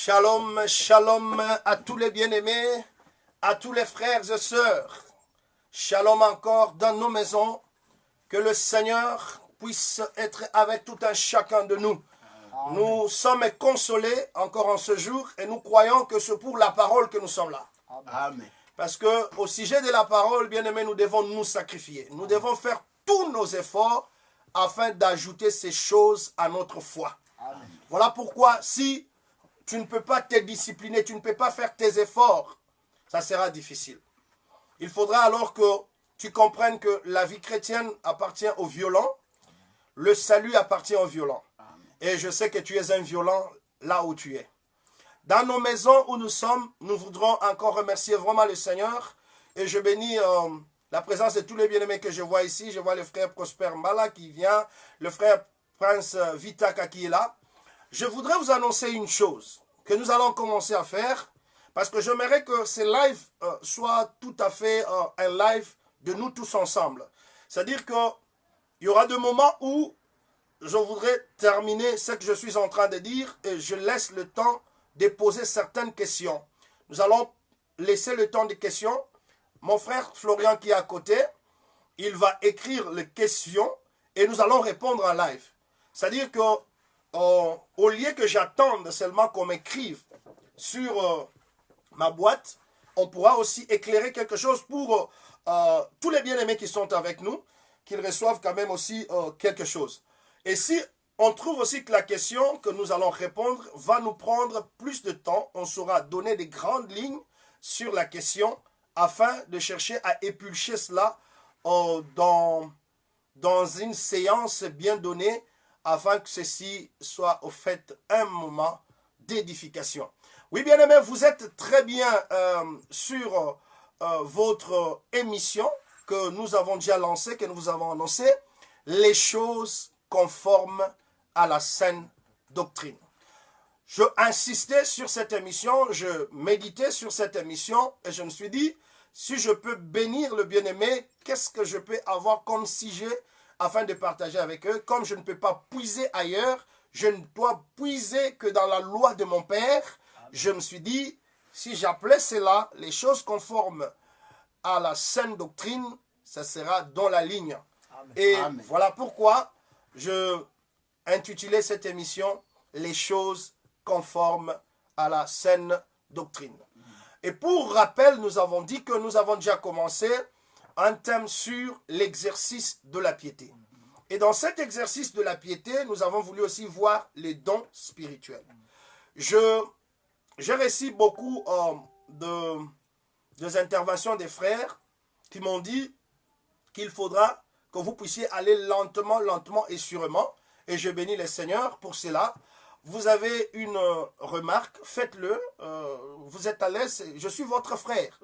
Shalom, shalom à tous les bien-aimés, à tous les frères et sœurs. Shalom encore dans nos maisons. Que le Seigneur puisse être avec tout un chacun de nous. Amen. Nous sommes consolés encore en ce jour et nous croyons que c'est pour la parole que nous sommes là. Amen. Parce que au sujet de la parole, bien-aimés, nous devons nous sacrifier. Nous devons faire tous nos efforts afin d'ajouter ces choses à notre foi. Amen. Voilà pourquoi si tu ne peux pas te discipliner, tu ne peux pas faire tes efforts, ça sera difficile. Il faudra alors que tu comprennes que la vie chrétienne appartient aux violents, le salut appartient aux violents. Et je sais que tu es un violent là où tu es. Dans nos maisons où nous sommes, nous voudrons encore remercier vraiment le Seigneur. Et je bénis la présence de tous les bien-aimés que je vois ici. Je vois le frère Prosper Mbala qui vient, le frère Prince Vitaka qui est là. Je voudrais vous annoncer une chose que nous allons commencer à faire, parce que j'aimerais que ce live soit tout à fait un live de nous tous ensemble. C'est-à-dire qu'il y aura des moments où je voudrais terminer ce que je suis en train de dire et je laisse le temps de poser certaines questions. Nous allons laisser le temps des questions. Mon frère Florian qui est à côté, il va écrire les questions et nous allons répondre en live. C'est-à-dire que au lieu que j'attende seulement qu'on m'écrive sur ma boîte, on pourra aussi éclairer quelque chose pour tous les bien-aimés qui sont avec nous, qu'ils reçoivent quand même aussi quelque chose. Et si on trouve aussi que la question que nous allons répondre va nous prendre plus de temps, on saura donner des grandes lignes sur la question afin de chercher à épulcher cela dans une séance bien donnée afin que ceci soit au fait un moment d'édification. Oui, bien-aimés, vous êtes très bien sur votre émission que nous avons déjà lancée, que nous vous avons annoncée, les choses conformes à la saine doctrine. Je insistais sur cette émission, je méditais sur cette émission et je me suis dit, si je peux bénir le bien-aimé, qu'est-ce que je peux avoir comme sujet afin de partager avec eux? Comme je ne peux pas puiser ailleurs, je ne dois puiser que dans la loi de mon Père. Je me suis dit, si j'appelais cela les choses conformes à la saine doctrine, ça sera dans la ligne. Amen. Et Amen. Voilà pourquoi je intitulais cette émission les choses conformes à la saine doctrine. Et pour rappel, nous avons dit que nous avons déjà commencé un thème sur l'exercice de la piété. Et dans cet exercice de la piété, nous avons voulu aussi voir les dons spirituels. J'ai reçu beaucoup des interventions des frères qui m'ont dit qu'il faudra que vous puissiez aller lentement et sûrement. Et je bénis le Seigneur pour cela. Vous avez une remarque, faites-le. Vous êtes à l'aise, je suis votre frère.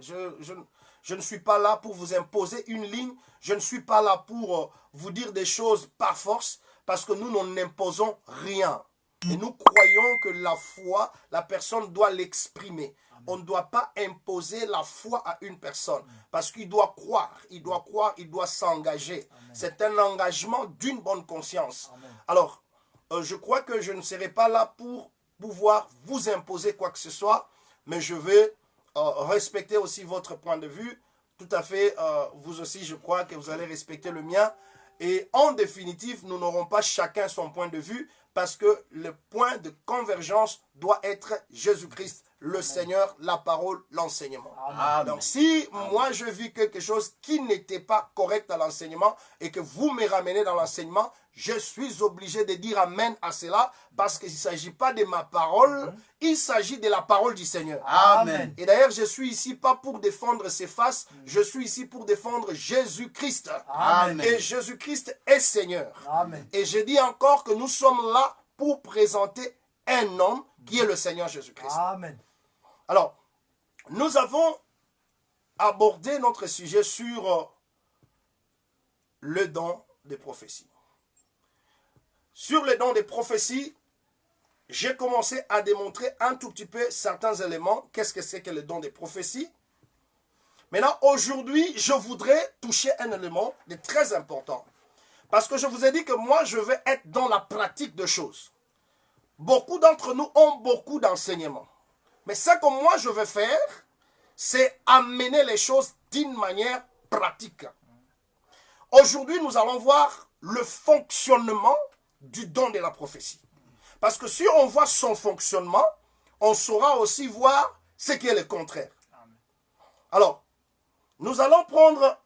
Je ne suis pas là pour vous imposer une ligne. Je ne suis pas là pour vous dire des choses par force, parce que nous n'imposons rien. Et nous croyons que la foi, la personne doit l'exprimer. On ne doit pas imposer la foi à une personne, parce qu'il doit croire, il doit s'engager. C'est un engagement d'une bonne conscience. Amen. Alors, je crois que je ne serai pas là pour pouvoir vous imposer quoi que ce soit, mais je vais respecter aussi votre point de vue. Tout à fait, vous aussi, je crois que vous allez respecter le mien. Et en définitive, nous n'aurons pas chacun son point de vue, parce que le point de convergence doit être Jésus-Christ, le Amen. Seigneur, la parole, l'enseignement. Donc si Amen. Moi je vis quelque chose qui n'était pas correct à l'enseignement et que vous me ramenez dans l'enseignement, je suis obligé de dire Amen à cela, parce qu'il ne s'agit pas de ma parole, il s'agit de la parole du Seigneur. Amen. Et d'ailleurs, je suis ici pas pour défendre ses faces, je suis ici pour défendre Jésus-Christ. Amen. Et Jésus-Christ est Seigneur. Amen. Et je dis encore que nous sommes là pour présenter un homme qui est le Seigneur Jésus-Christ. Amen. Alors, nous avons abordé notre sujet sur le don des prophéties. Sur le don des prophéties, j'ai commencé à démontrer un tout petit peu certains éléments. Qu'est-ce que c'est que le don des prophéties? Maintenant, aujourd'hui, je voudrais toucher un élément de très important. Parce que je vous ai dit que moi, je vais être dans la pratique de choses. Beaucoup d'entre nous ont beaucoup d'enseignements. Mais ce que moi je veux faire, c'est amener les choses d'une manière pratique. Aujourd'hui, nous allons voir le fonctionnement du don de la prophétie. Parce que si on voit son fonctionnement, on saura aussi voir ce qui est le contraire. Alors, nous allons prendre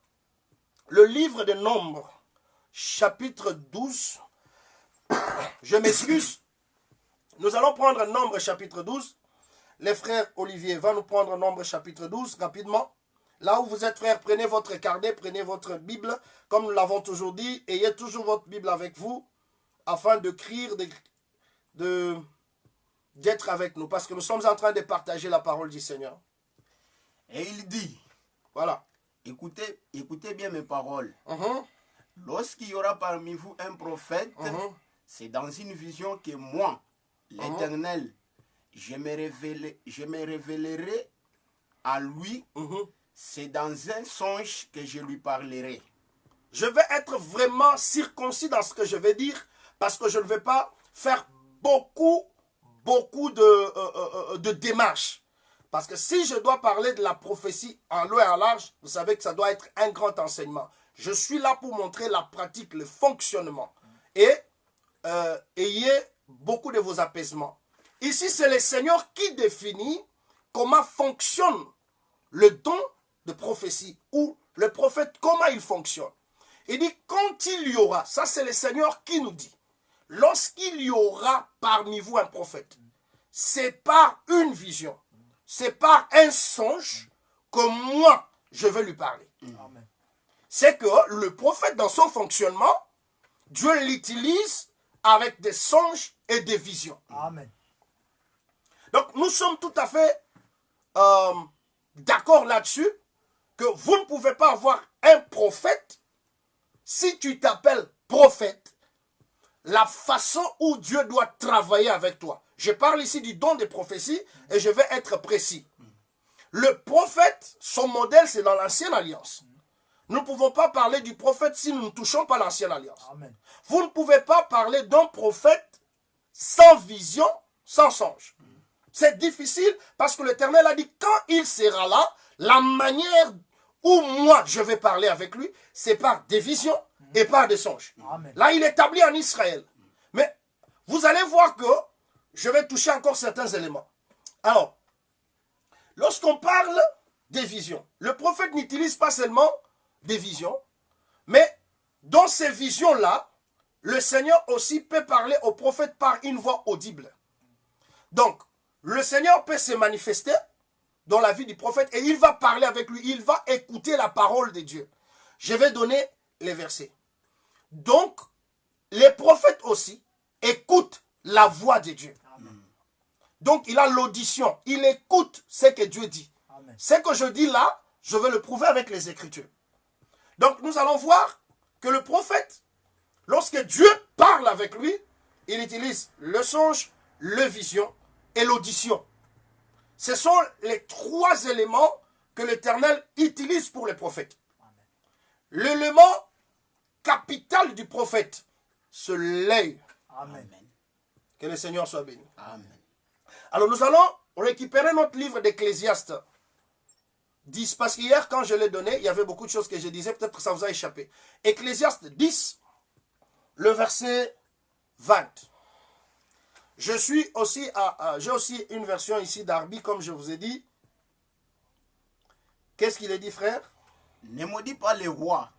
le livre de Nombres, chapitre 12. Je m'excuse. Nous allons prendre Nombres, chapitre 12. Les frères Olivier va nous prendre Nombres, chapitre 12, rapidement. Là où vous êtes, frères, prenez votre carnet, prenez votre Bible. Comme nous l'avons toujours dit, ayez toujours votre Bible avec vous, afin d'écrire, d'être avec nous. Parce que nous sommes en train de partager la parole du Seigneur. Et il dit, voilà. Écoutez bien mes paroles. Lorsqu'il y aura parmi vous un prophète, c'est dans une vision que moi, l'Éternel, je me révélerai à lui. C'est dans un songe que je lui parlerai. Je vais être vraiment circoncis dans ce que je vais dire, parce que je ne vais pas faire beaucoup de démarches. Parce que si je dois parler de la prophétie en long et en large, vous savez que ça doit être un grand enseignement. Je suis là pour montrer la pratique, le fonctionnement. Et ayez beaucoup de vos apaisements. Ici, c'est le Seigneur qui définit comment fonctionne le don de prophétie ou le prophète, comment il fonctionne. Il dit, quand il y aura, ça c'est le Seigneur qui nous dit, lorsqu'il y aura parmi vous un prophète, c'est par une vision, c'est par un songe que moi, je vais lui parler. C'est que le prophète, dans son fonctionnement, Dieu l'utilise avec des songes et des visions. Amen. Donc, nous sommes tout à fait d'accord là-dessus, que vous ne pouvez pas avoir un prophète si tu t'appelles prophète. La façon où Dieu doit travailler avec toi. Je parle ici du don des prophéties et je vais être précis. Le prophète, son modèle, c'est dans l'ancienne alliance. Nous ne pouvons pas parler du prophète si nous ne touchons pas l'ancienne alliance. Amen. Vous ne pouvez pas parler d'un prophète sans vision, sans songe. C'est difficile parce que l'Éternel a dit, quand il sera là, la manière où moi je vais parler avec lui, c'est par des visions et par des songes. Amen. Là, il est établi en Israël. Mais vous allez voir que je vais toucher encore certains éléments. Alors, lorsqu'on parle des visions, le prophète n'utilise pas seulement des visions, mais dans ces visions-là, le Seigneur aussi peut parler au prophète par une voix audible. Donc, le Seigneur peut se manifester dans la vie du prophète et il va parler avec lui, il va écouter la parole de Dieu. Je vais donner les versets. Donc, les prophètes aussi écoutent la voix de Dieu. Amen. Donc, il a l'audition, il écoute ce que Dieu dit. Amen. Ce que je dis là, je vais le prouver avec les Écritures. Donc, nous allons voir que le prophète, lorsque Dieu parle avec lui, il utilise le songe, la vision et l'audition. Ce sont les trois éléments que l'Éternel utilise pour les prophètes. L'élément capital du prophète, c'est l'œil. Amen. Que le Seigneur soit béni. Amen. Alors nous allons récupérer notre livre d'Ecclésiaste 10, parce qu'hier quand je l'ai donné, il y avait beaucoup de choses que je disais, peut-être que ça vous a échappé. Ecclésiaste 10, le verset 20. J'ai aussi une version ici d'Arbi, comme je vous ai dit. Qu'est-ce qu'il a dit, frère? Ne maudis pas les rois,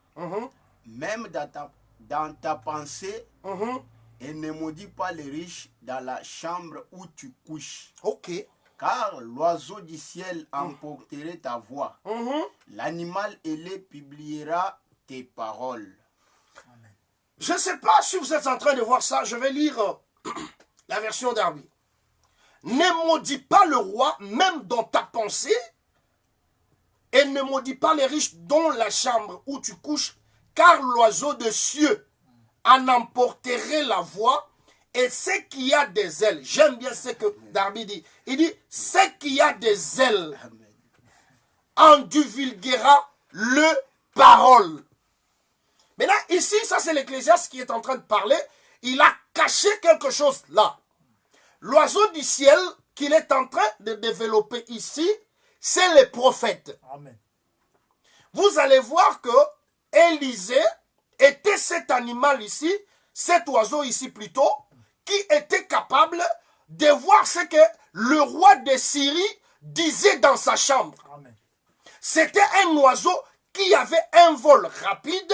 même dans ta pensée, et ne maudis pas les riches dans la chambre où tu couches. Ok. Car l'oiseau du ciel emporterait ta voix. L'animal ailé publiera tes paroles. Amen. Je ne sais pas si vous êtes en train de voir ça. Je vais lire la version d'Arbi. Ne maudis pas le roi, même dans ta pensée, et ne maudis pas les riches dans la chambre où tu couches, car l'oiseau de cieux en emporterait la voix, et ce qui a des ailes, j'aime bien ce que Darby dit, il dit, ce qui a des ailes en divulguera le parole. Maintenant, ici, ça c'est l'Ecclésiaste qui est en train de parler, il a caché quelque chose là. L'oiseau du ciel qu'il est en train de développer ici, c'est les prophètes. Amen. Vous allez voir que Élisée était cet animal ici, cet oiseau ici plutôt, qui était capable de voir ce que le roi de Syrie disait dans sa chambre. Amen. C'était un oiseau qui avait un vol rapide.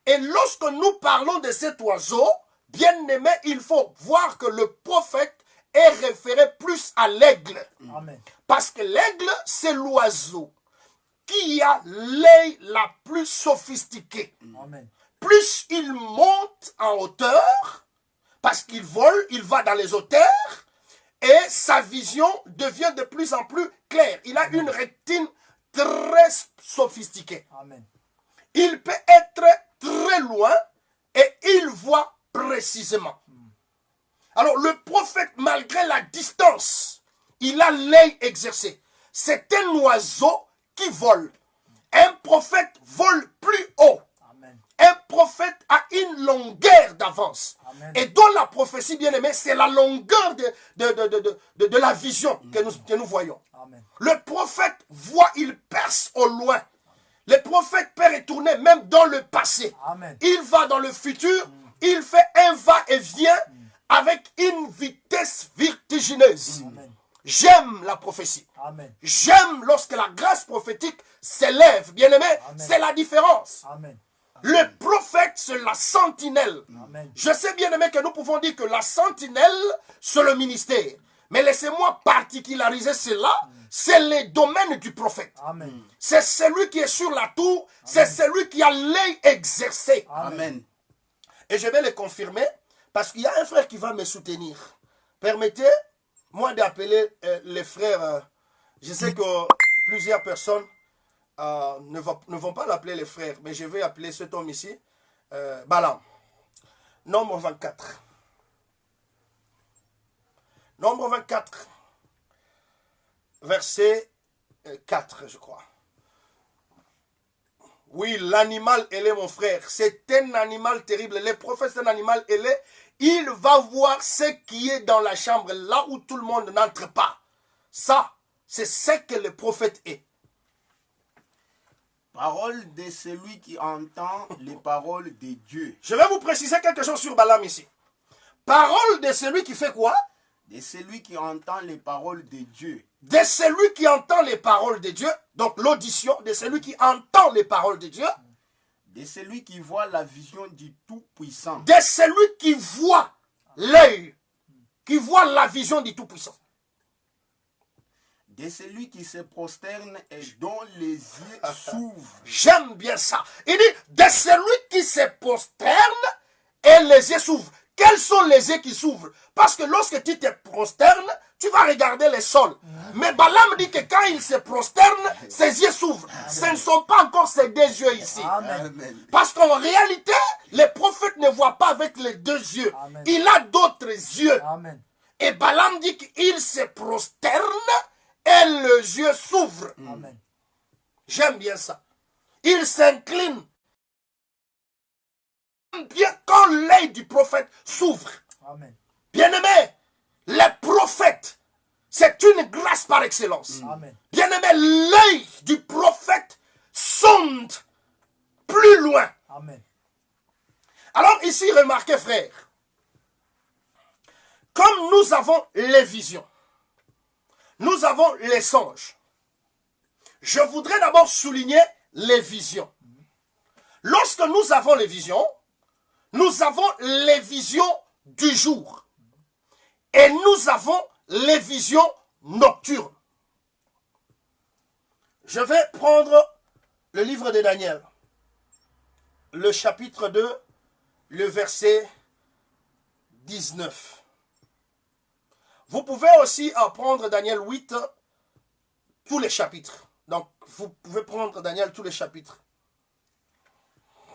Et lorsque nous parlons de cet oiseau, bien aimé, il faut voir que le prophète est référé plus à l'aigle. Amen. Parce que l'aigle, c'est l'oiseau qui a l'œil la plus sophistiquée. Amen. Plus il monte en hauteur, parce qu'il vole, il va dans les hauteurs, et sa vision devient de plus en plus claire. Il a une rétine très sophistiquée. Amen. Il peut être très loin et il voit précisément. Alors le prophète, malgré la distance, il a l'œil exercé. C'est un oiseau qui vole. Un prophète vole plus haut. Amen. Un prophète a une longueur d'avance. Amen. Et dans la prophétie, bien aimé, c'est la longueur de la vision que nous voyons. Amen. Le prophète voit, il perce au loin. Le prophète peut retourner même dans le passé. Amen. Il va dans le futur, il fait un va-et-vient avec une vitesse vertigineuse. Amen. J'aime la prophétie. Amen. J'aime lorsque la grâce prophétique s'élève. Bien aimé, c'est la différence. Amen. Le prophète, c'est la sentinelle. Amen. Je sais bien aimé que nous pouvons dire que la sentinelle, c'est le ministère. Mais laissez-moi particulariser cela. C'est le domaine du prophète. Amen. C'est celui qui est sur la tour. C'est celui qui a l'œil exercé. Amen. Et je vais le confirmer parce qu'il y a un frère qui va me soutenir. Permettez-moi d'appeler les frères. Je sais que plusieurs personnes ne vont pas l'appeler les frères, mais je vais appeler cet homme ici, Balaam. Nombre 24. Nombre 24, verset 4, je crois. Oui, l'animal ailé, mon frère, c'est un animal terrible. Le prophète, c'est un animal ailé. Il va voir ce qui est dans la chambre, là où tout le monde n'entre pas. Ça, c'est ce que le prophète est. Parole de celui qui entend les paroles de Dieu. Je vais vous préciser quelque chose sur Balaam ici. Parole de celui qui fait quoi? De celui qui entend les paroles de Dieu. De celui qui entend les paroles de Dieu, donc l'audition, de celui qui entend les paroles de Dieu, De celui qui voit la vision du Tout-Puissant. de celui qui voit l'œil, qui voit la vision du Tout-Puissant. De celui qui se prosterne et dont les yeux s'ouvrent. J'aime bien ça. Il dit, de celui qui se prosterne et les yeux s'ouvrent. Quels sont les yeux qui s'ouvrent? Parce que lorsque tu te prosternes, tu vas regarder le sol. Mais Balaam dit que quand il se prosterne, ses yeux s'ouvrent. Ce ne sont pas encore ces deux yeux ici. Amen. Parce qu'en réalité, les prophètes ne voient pas avec les deux yeux. Amen. Il a d'autres yeux. Amen. Et Balaam dit qu'il se prosterne et les yeux s'ouvrent. Amen. J'aime bien ça. Il s'incline. Bien quand l'œil du prophète s'ouvre. Amen. Bien-aimé, les prophètes, c'est une grâce par excellence. Amen. Bien-aimé, l'œil du prophète sonde plus loin. Amen. Alors ici, remarquez frère, comme nous avons les visions, nous avons les songes, je voudrais d'abord souligner les visions. Lorsque nous avons les visions du jour. Et nous avons les visions nocturnes. Je vais prendre le livre de Daniel, le chapitre 2, le verset 19. Vous pouvez aussi prendre Daniel 8, tous les chapitres. Donc, vous pouvez prendre Daniel, tous les chapitres.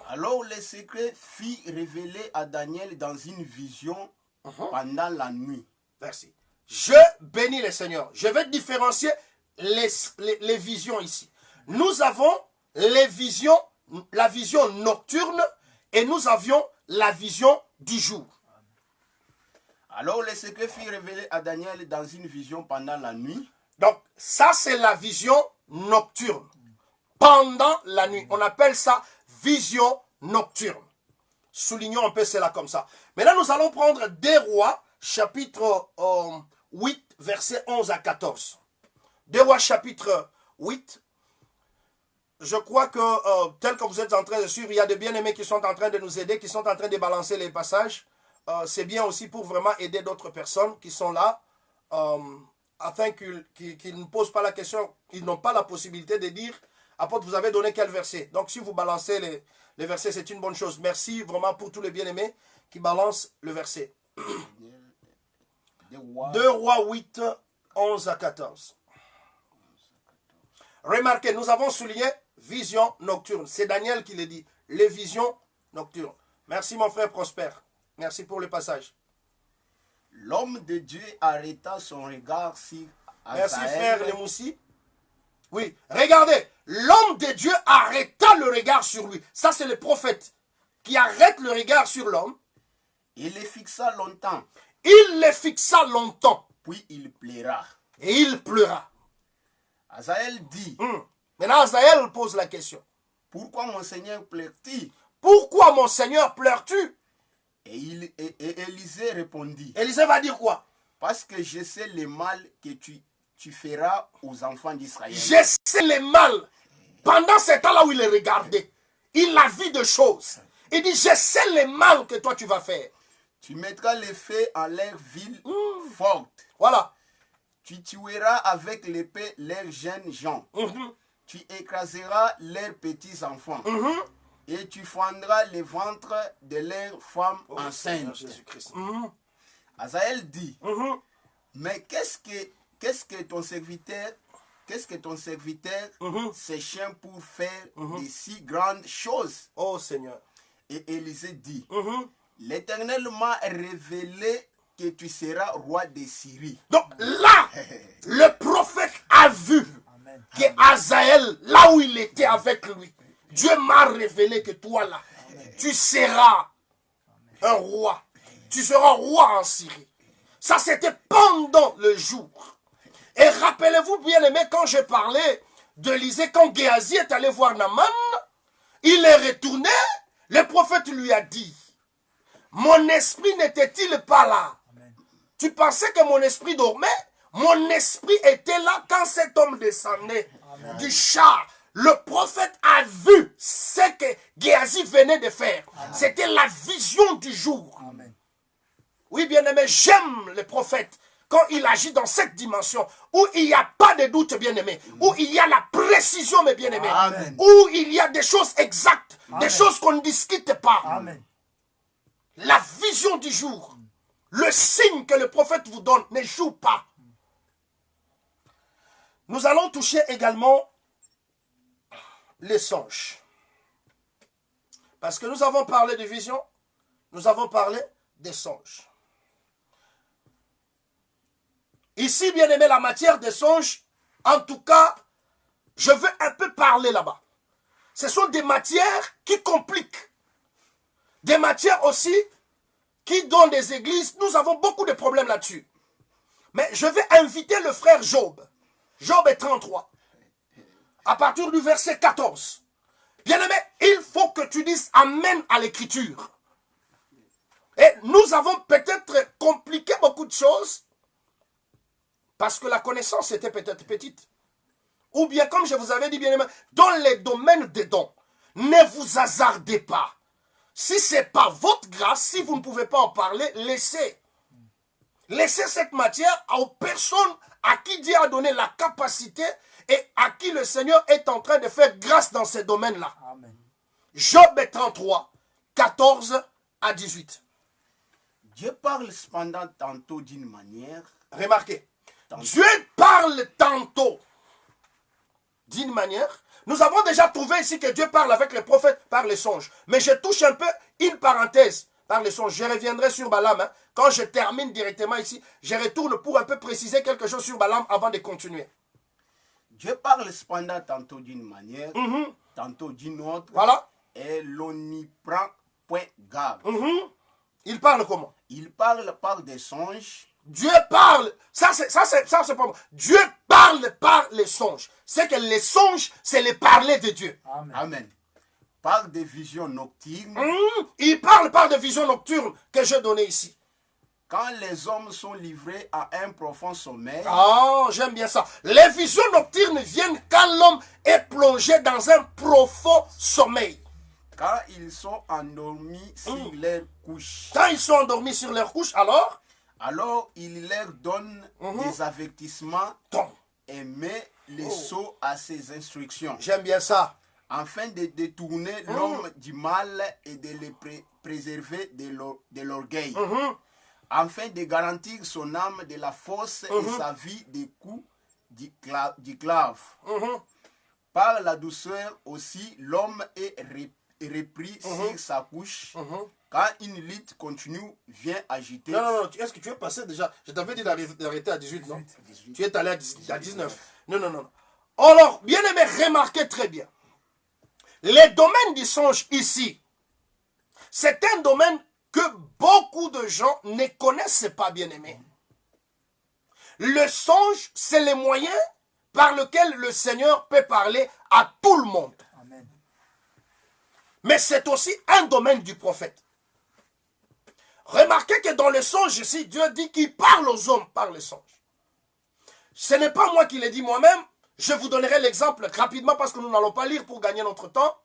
Alors le secret fut révélé à Daniel dans une vision pendant la nuit. Merci. Je bénis le Seigneur. Je vais différencier les visions ici. Nous avons les visions, la vision nocturne et nous avions la vision du jour. Alors le secret fut révélé à Daniel dans une vision pendant la nuit. Donc, ça, c'est la vision nocturne. Pendant la nuit. On appelle ça vision nocturne. Soulignons un peu cela comme ça. Maintenant, nous allons prendre Des Rois, chapitre 8, versets 11 à 14. Des Rois, chapitre 8. Je crois que, tel que vous êtes en train de suivre, il y a des bien-aimés qui sont en train de nous aider, qui sont en train de balancer les passages. C'est bien aussi pour vraiment aider d'autres personnes qui sont là, afin qu'ils ne posent pas la question, ils n'ont pas la possibilité de dire, apôtre, vous avez donné quel verset? Donc, si vous balancez les versets, c'est une bonne chose. Merci vraiment pour tous les bien-aimés qui balancent le verset. 2 Rois 8, 11 à 14. Remarquez, nous avons souligné vision nocturne. C'est Daniel qui le dit. Les visions nocturnes. Merci mon frère Prosper. Merci pour le passage. L'homme de Dieu arrêta son regard sur Azaël. Merci frère Lemoussi. Oui, regardez. L'homme de Dieu arrêta le regard sur lui. Ça c'est le prophète qui arrête le regard sur l'homme. Il le fixa longtemps. Il le fixa longtemps. Puis il pleura. Et il pleura. Azaël dit. Maintenant Azaël pose la question. Pourquoi mon Seigneur pleure-t-il? Pourquoi mon Seigneur pleures-tu? Et Élisée répondit. Élisée va dire quoi? Parce que je sais le mal que tu feras aux enfants d'Israël. Je sais le mal. Pendant ce temps-là où il est regardé, il a vu des choses. Il dit, je sais le mal que toi tu vas faire. Tu mettras les feux en leur ville forte. Voilà. Tu tueras avec l'épée leurs jeunes gens. Tu écraseras leurs petits-enfants. Et tu fendras les ventres de leurs femmes enceintes. Azaël dit, mais qu'est-ce que ton serviteur se chien pour faire de si grandes choses? Oh Seigneur. Et Élisée dit, l'Éternel m'a révélé que tu seras roi de Syrie. Donc là, le prophète a vu que Azaël, là où il était avec lui, Dieu m'a révélé que toi là, tu seras un roi. Tu seras roi en Syrie. Ça c'était pendant le jour. Et rappelez-vous bien aimé, quand j'ai parlé d'Élisée, quand Géasi est allé voir Naaman, il est retourné, le prophète lui a dit, mon esprit n'était-il pas là? Tu pensais que mon esprit dormait? Mon esprit était là quand cet homme descendait du char. Le prophète a vu ce que Géasi venait de faire. C'était la vision du jour. Amen. Oui, bien-aimé, j'aime le prophète quand il agit dans cette dimension où il n'y a pas de doute, bien-aimé, où il y a la précision, mes bien-aimés, où il y a des choses exactes, des choses qu'on ne discute pas. Amen. La vision du jour, le signe que le prophète vous donne ne joue pas. Nous allons toucher également les songes. Parce que nous avons parlé de vision, nous avons parlé des songes. Ici, bien aimé, la matière des songes, en tout cas, je veux un peu parler là-bas. Ce sont des matières qui compliquent. Des matières aussi qui, dans des églises, nous avons beaucoup de problèmes là-dessus. Mais je vais inviter le frère Job. Job 33. À partir du verset 14. Bien-aimé, il faut que tu dises Amen à l'écriture. Et nous avons peut-être compliqué beaucoup de choses parce que la connaissance était peut-être petite. Ou bien, comme je vous avais dit, bien-aimé, dans les domaines des dons, ne vous hasardez pas. Si ce n'est pas votre grâce, si vous ne pouvez pas en parler, laissez. Laissez cette matière aux personnes à qui Dieu a donné la capacité et à qui le Seigneur est en train de faire grâce dans ces domaines-là. Job 33, 14 à 18. Dieu parle cependant tantôt d'une manière. Remarquez, Dieu parle tantôt d'une manière. Nous avons déjà trouvé ici que Dieu parle avec les prophètes par les songes. Mais je touche un peu une parenthèse par les songes. Je reviendrai sur Balaam. Hein. Quand je termine directement ici, je retourne pour un peu préciser quelque chose sur Balaam avant de continuer. Dieu parle cependant tantôt d'une manière, tantôt d'une autre. Voilà. Et l'on n'y prend point garde. Il parle comment? Il parle par des songes. Dieu parle. Ça c'est pas moi. Dieu parle par les songes. C'est que les songes, c'est les parler de Dieu. Amen. Amen. Par des visions nocturnes. Il parle par des visions nocturnes que je donnais ici. Quand les hommes sont livrés à un profond sommeil. Oh, j'aime bien ça. Les visions nocturnes viennent quand l'homme est plongé dans un profond sommeil. Quand ils sont endormis sur leur couche. Quand ils sont endormis sur leur couche, alors il leur donne des avertissements et met les sceaux à ses instructions. J'aime bien ça. Afin de détourner l'homme du mal et de le préserver de l'orgueil. Afin de garantir son âme de la force et sa vie des coups du clave. Par la douceur aussi, l'homme est repris sur sa couche. Quand une lutte continue vient agiter. Non. Est-ce que tu es passé déjà? Je t'avais dit d'arrêter à 18, non? 18. Tu es allé à 19. Non. Alors, bien aimé, remarquez très bien. Les domaines du songe ici, c'est un domaine que beaucoup de gens ne connaissent pas, bien aimé. Le songe, c'est le moyen par lequel le Seigneur peut parler à tout le monde. Amen. Mais c'est aussi un domaine du prophète. Remarquez que dans le songe ici, Dieu dit qu'il parle aux hommes par le songe. Ce n'est pas moi qui l'ai dit moi-même. Je vous donnerai l'exemple rapidement parce que nous n'allons pas lire pour gagner notre temps.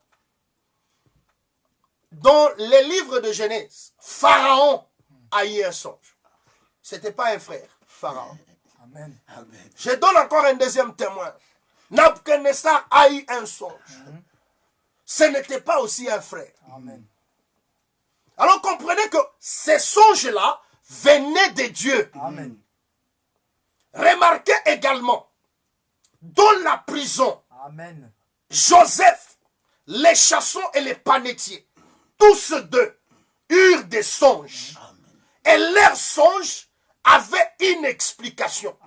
Dans les livres de Genèse, Pharaon a eu un songe. Ce n'était pas un frère, Pharaon. Amen. Je donne encore un deuxième témoin. Nabuchodonosor a eu un songe. Ce n'était pas aussi un frère. Amen. Alors comprenez que ces songes-là venaient de Dieu. Amen. Remarquez également, dans la prison, Amen. Joseph, les chassons et les panetiers, tous deux eurent des songes. Amen. Et leurs songes avaient une explication.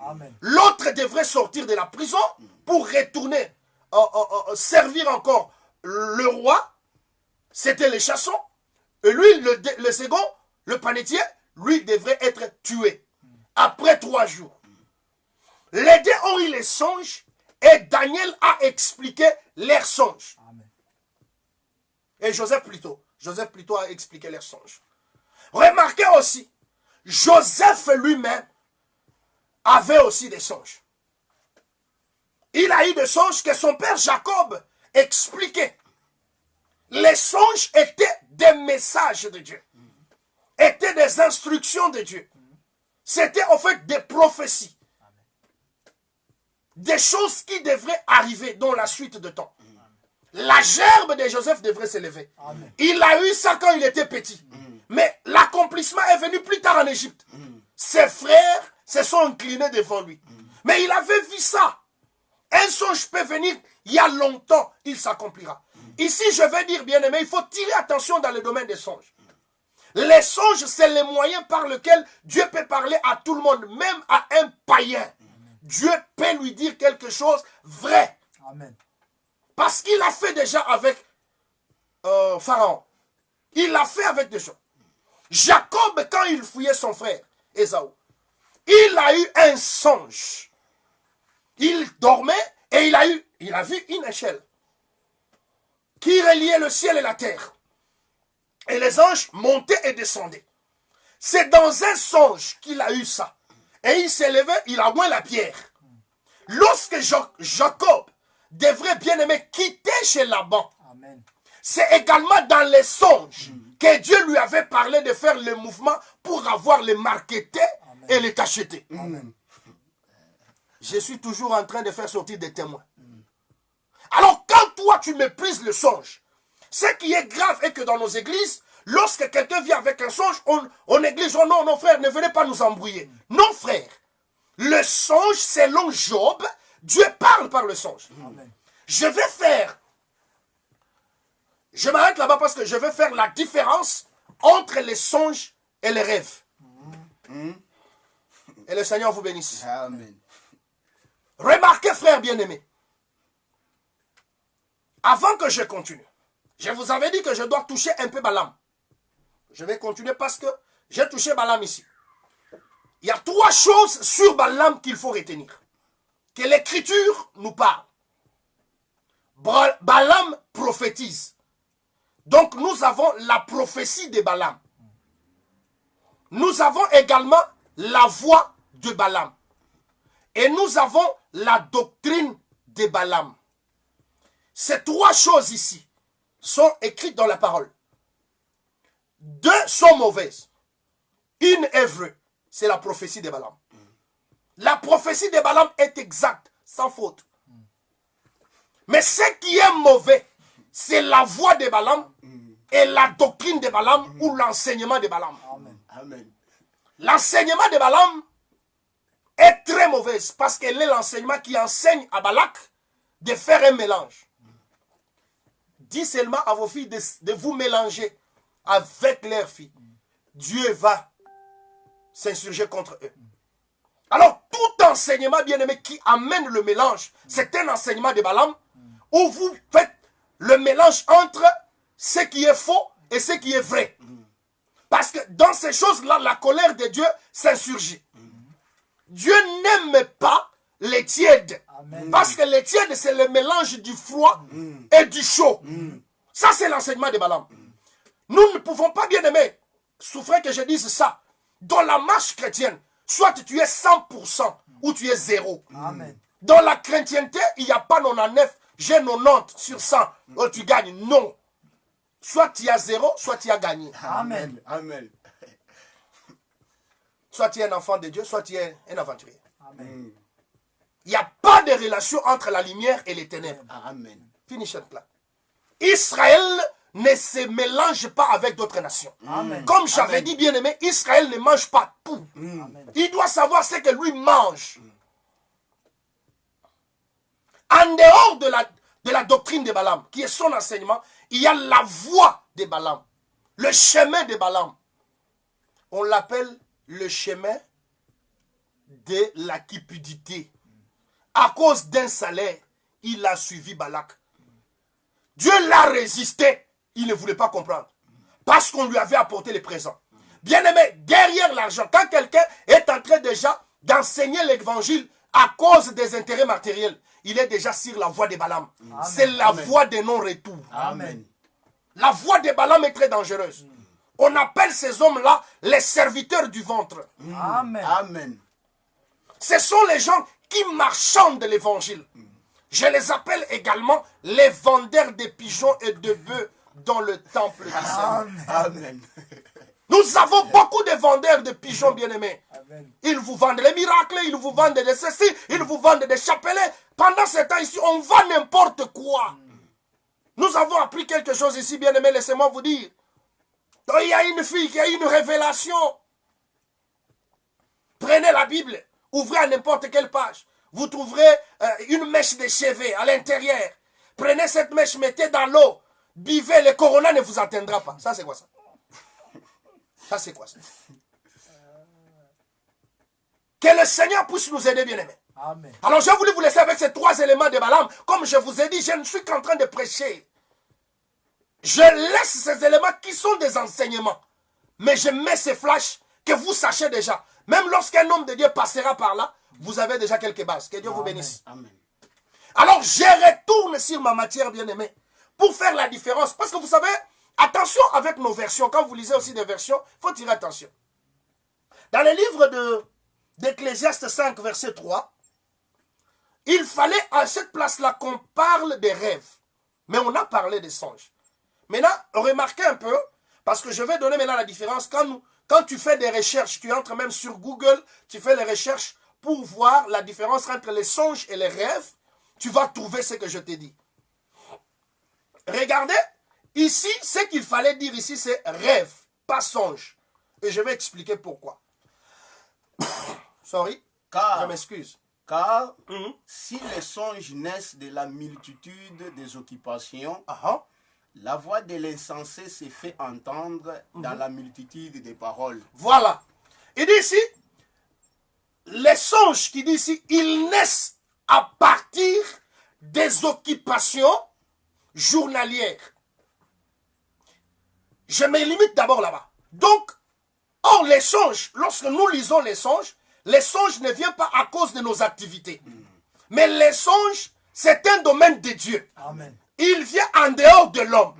L'autre devrait sortir de la prison pour retourner servir encore le roi. C'était les chassons. Et lui, le second, le panetier, lui devrait être tué après 3 jours. Les deux ont eu les songes et Daniel a expliqué leurs songes. Amen. Et Joseph plutôt a expliqué leurs songes. Remarquez aussi, Joseph lui-même avait aussi des songes. Il a eu des songes que son père Jacob expliquait. Les songes étaient des messages de Dieu, étaient des instructions de Dieu. C'était en fait des prophéties. Des choses qui devraient arriver dans la suite de temps. La gerbe de Joseph devrait s'élever. Il a eu ça quand il était petit. Mais l'accomplissement est venu plus tard en Égypte. Ses frères se sont inclinés devant lui. Mais il avait vu ça. Un songe peut venir il y a longtemps, il s'accomplira. Ici, je vais dire, bien aimé, il faut tirer attention dans le domaine des songes. Les songes, c'est le moyen par lequel Dieu peut parler à tout le monde, même à un païen. Dieu peut lui dire quelque chose vrai. Amen. Parce qu'il l'a fait déjà avec Pharaon. Il l'a fait avec des gens. Jacob, quand il fouillait son frère, Ésaü, il a eu un songe. Il dormait et il a vu une échelle qui reliait le ciel et la terre. Et les anges montaient et descendaient. C'est dans un songe qu'il a eu ça. Et il s'est levé, il a oint la pierre. Lorsque Jacob devrait bien aimer quitter chez Laban, c'est également dans les songes que Dieu lui avait parlé de faire le mouvement pour avoir les marketés et les cachetés. Je suis toujours en train de faire sortir des témoins. Alors quand toi tu méprises le songe, ce qui est grave est que dans nos églises, lorsque quelqu'un vient avec un songe, on néglige, oh non, non frère, ne venez pas nous embrouiller. Non frère, le songe selon Job, Dieu parle par le songe. Amen. Je m'arrête là-bas parce que je vais faire la différence entre les songes et les rêves. Et le Seigneur vous bénisse. Amen. Remarquez frère bien-aimé, avant que je continue, je vous avais dit que je dois toucher un peu Balaam. Je vais continuer parce que J'ai touché Balaam ici. Il y a 3 choses sur Balaam qu'il faut retenir. Que l'Écriture nous parle. Balaam prophétise. Donc nous avons la prophétie de Balaam. Nous avons également la voix de Balaam. Et nous avons la doctrine de Balaam. Ces 3 choses ici sont écrites dans la parole. 2 sont mauvaises. Une est vraie. C'est la prophétie de Balaam. La prophétie de Balaam est exacte, sans faute. Mais ce qui est mauvais, c'est la voix de Balaam et la doctrine de Balaam ou l'enseignement de Balaam. Amen. L'enseignement de Balaam est très mauvaise parce qu'elle est l'enseignement qui enseigne à Balak de faire un mélange. Dis seulement à vos filles de vous mélanger avec leurs filles. Dieu va s'insurger contre eux. Alors, tout enseignement, bien-aimé, qui amène le mélange, c'est un enseignement de Balaam où vous faites le mélange entre ce qui est faux et ce qui est vrai. Parce que dans ces choses-là, la colère de Dieu s'insurgit. Dieu n'aime pas les tièdes. Amen. Parce que les tièdes, c'est le mélange du froid et du chaud. Ça, c'est l'enseignement de Balaam. Nous ne pouvons pas, bien aimer, souffrir que je dise ça. Dans la marche chrétienne, soit tu es 100% ou tu es 0. Amen. Dans la chrétienté, il n'y a pas 99, j'ai 90 sur 100. Oh, tu gagnes. Non. Soit tu as 0, soit tu as gagné. Amen. Amen. Soit tu es un enfant de Dieu, soit tu es un aventurier. Amen. Il n'y a pas de relation entre la lumière et les ténèbres. Amen. Finish it là. Israël ne se mélange pas avec d'autres nations. Amen. Comme j'avais dit, bien aimé, Israël ne mange pas tout. Amen. Il doit savoir ce que lui mange. En dehors de la doctrine de Balaam, qui est son enseignement, il y a la voie de Balaam, le chemin de Balaam. On l'appelle le chemin de la cupidité. À cause d'un salaire, il a suivi Balak. Dieu l'a résisté. Il ne voulait pas comprendre. Parce qu'on lui avait apporté les présents. Bien aimé, derrière l'argent, quand quelqu'un est en train déjà d'enseigner l'évangile à cause des intérêts matériels, il est déjà sur la voie de Balaam. C'est la voie de non-retour. Amen. La voie de Balaam est très dangereuse. On appelle ces hommes-là les serviteurs du ventre. Amen. Amen. Ce sont les gens qui marchandent l'évangile. Je les appelle également les vendeurs de pigeons et de bœufs dans le temple du Seigneur. Amen. Nous avons beaucoup de vendeurs de pigeons bien-aimés. Ils vous vendent les miracles, ils vous vendent des ceci, ils vous vendent des chapelets. Pendant ce temps ici, on vend n'importe quoi. Nous avons appris quelque chose ici, bien-aimés, laissez-moi vous dire. Il y a une fille qui a une révélation. Prenez la Bible, ouvrez à n'importe quelle page. Vous trouverez une mèche de cheveux à l'intérieur. Prenez cette mèche, mettez dans l'eau. Buvez, le corona ne vous atteindra pas. Ça, c'est quoi ça? Ça, c'est quoi ça? Que le Seigneur puisse nous aider, bien-aimés. Amen. Alors, j'ai voulu vous laisser avec ces 3 éléments de Balaam. Comme je vous ai dit, je ne suis qu'en train de prêcher. Je laisse ces éléments qui sont des enseignements. Mais je mets ces flashs que vous sachez déjà. Même lorsqu'un homme de Dieu passera par là, vous avez déjà quelques bases. Que Dieu vous bénisse. Amen. Alors, je retourne sur ma matière, bien-aimée, pour faire la différence. Parce que vous savez, attention avec nos versions. Quand vous lisez aussi des versions, il faut tirer attention. Dans le livre d'Ecclésiaste 5, verset 3, il fallait à cette place-là qu'on parle des rêves. Mais on a parlé des songes. Maintenant, remarquez un peu, parce que je vais donner maintenant la différence. Quand tu fais des recherches, tu entres même sur Google, tu fais les recherches pour voir la différence entre les songes et les rêves, tu vas trouver ce que je t'ai dit. Regardez, ici, ce qu'il fallait dire ici, c'est rêve, pas songe. Et je vais expliquer pourquoi. Sorry, je m'excuse. Car si les songes naissent de la multitude des occupations, la voix de l'insensé se fait entendre dans la multitude des paroles. Voilà. Il dit ici, les songes qui dit ici, ils naissent à partir des occupations journalières. Je me limite d'abord là-bas. Donc, Or, les songes, lorsque nous lisons les songes ne viennent pas à cause de nos activités. Mais les songes, c'est un domaine de Dieu. Amen. Il vient en dehors de l'homme.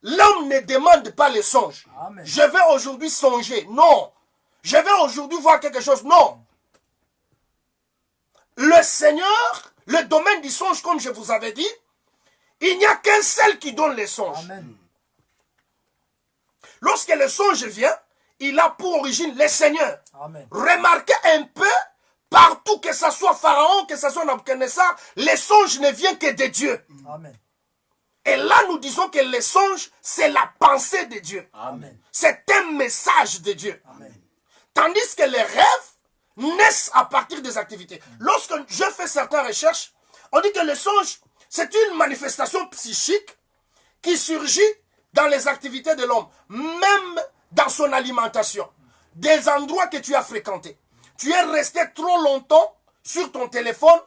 L'homme ne demande pas les songes. Amen. Je vais aujourd'hui songer. Non. Je vais aujourd'hui voir quelque chose. Non. Le Seigneur, le domaine du songe, comme je vous avais dit, il n'y a qu'un seul qui donne les songes. Amen. Lorsque le songe vient, il a pour origine le Seigneur. Amen. Remarquez un peu, partout, que ce soit Pharaon, que ce soit Nabuchodonosor, les songes ne viennent que de Dieu. Amen. Et là, nous disons que les songes, c'est la pensée de Dieu. Amen. C'est un message de Dieu. Amen. Tandis que les rêves naissent à partir des activités. Lorsque je fais certaines recherches, on dit que le songe, c'est une manifestation psychique qui surgit dans les activités de l'homme, même dans son alimentation. Des endroits que tu as fréquentés. Tu es resté trop longtemps sur ton téléphone,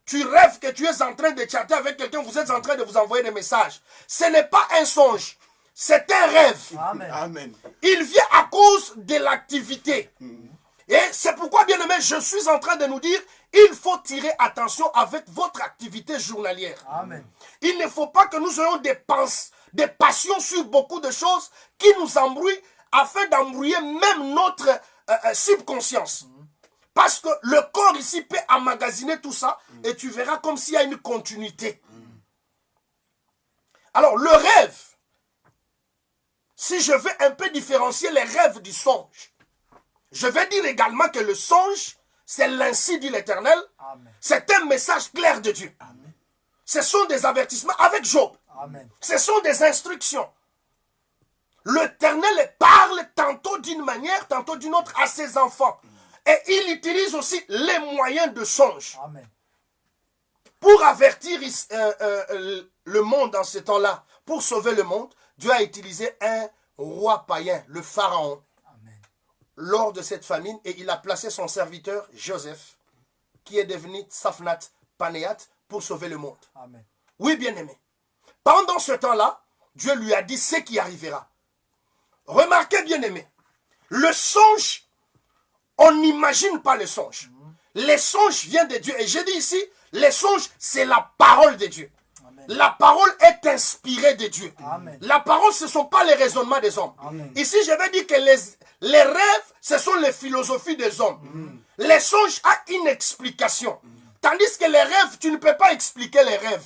tu rêves que tu es en train de chatter avec quelqu'un, vous êtes en train de vous envoyer des messages. Ce n'est pas un songe, c'est un rêve. Amen. Amen. Il vient à cause de l'activité. Et c'est pourquoi, bien aimé, je suis en train de nous dire, il faut tirer attention avec votre activité journalière. Amen. Il ne faut pas que nous ayons des passions sur beaucoup de choses qui nous embrouillent afin d'embrouiller même notre subconscience. Parce que le corps ici peut emmagasiner tout ça et tu verras comme s'il y a une continuité. Alors, le rêve, si je veux un peu différencier les rêves du songe, je vais dire également que le songe, c'est l'ainsi dit l'Éternel, Amen. c'est un message clair de Dieu. Amen. Ce sont des avertissements avec Job. Amen. Ce sont des instructions. L'Éternel parle tantôt d'une manière, tantôt d'une autre à ses enfants. Et il utilise aussi les moyens de songe. Amen. Pour avertir le monde en ce temps-là, pour sauver le monde, Dieu a utilisé un roi païen, le Pharaon, Amen. lors de cette famine, et il a placé son serviteur Joseph, qui est devenu Safnat Panéat, pour sauver le monde. Amen. Oui, bien-aimé. Pendant ce temps-là, Dieu lui a dit ce qui arrivera. Remarquez, bien-aimé, le songe, on n'imagine pas le songe. Les songes viennent de Dieu. Et j'ai dit ici, les songes, c'est la parole de Dieu. Amen. La parole est inspirée de Dieu. Amen. La parole, ce ne sont pas les raisonnements des hommes. Amen. Ici, je vais dire que les rêves, ce sont les philosophies des hommes. Les songes ont une explication. Tandis que les rêves, tu ne peux pas expliquer les rêves.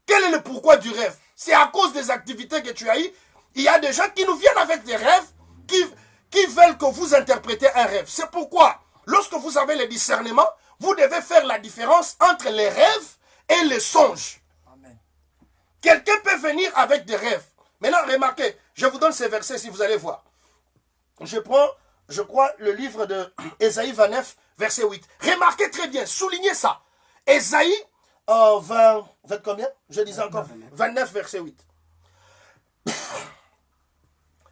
Quel est le pourquoi du rêve? C'est à cause des activités que tu as eues. Il y a des gens qui nous viennent avec des rêves qui veulent que vous interprétez un rêve. C'est pourquoi, lorsque vous avez le discernement, vous devez faire la différence entre les rêves et les songes. Amen. Quelqu'un peut venir avec des rêves. Maintenant, remarquez, je vous donne ces versets si vous allez voir. Je prends, je crois, le livre de Ésaïe 29, verset 8. Remarquez très bien, soulignez ça. Ésaïe 20 combien? Je disais encore 29, verset 8.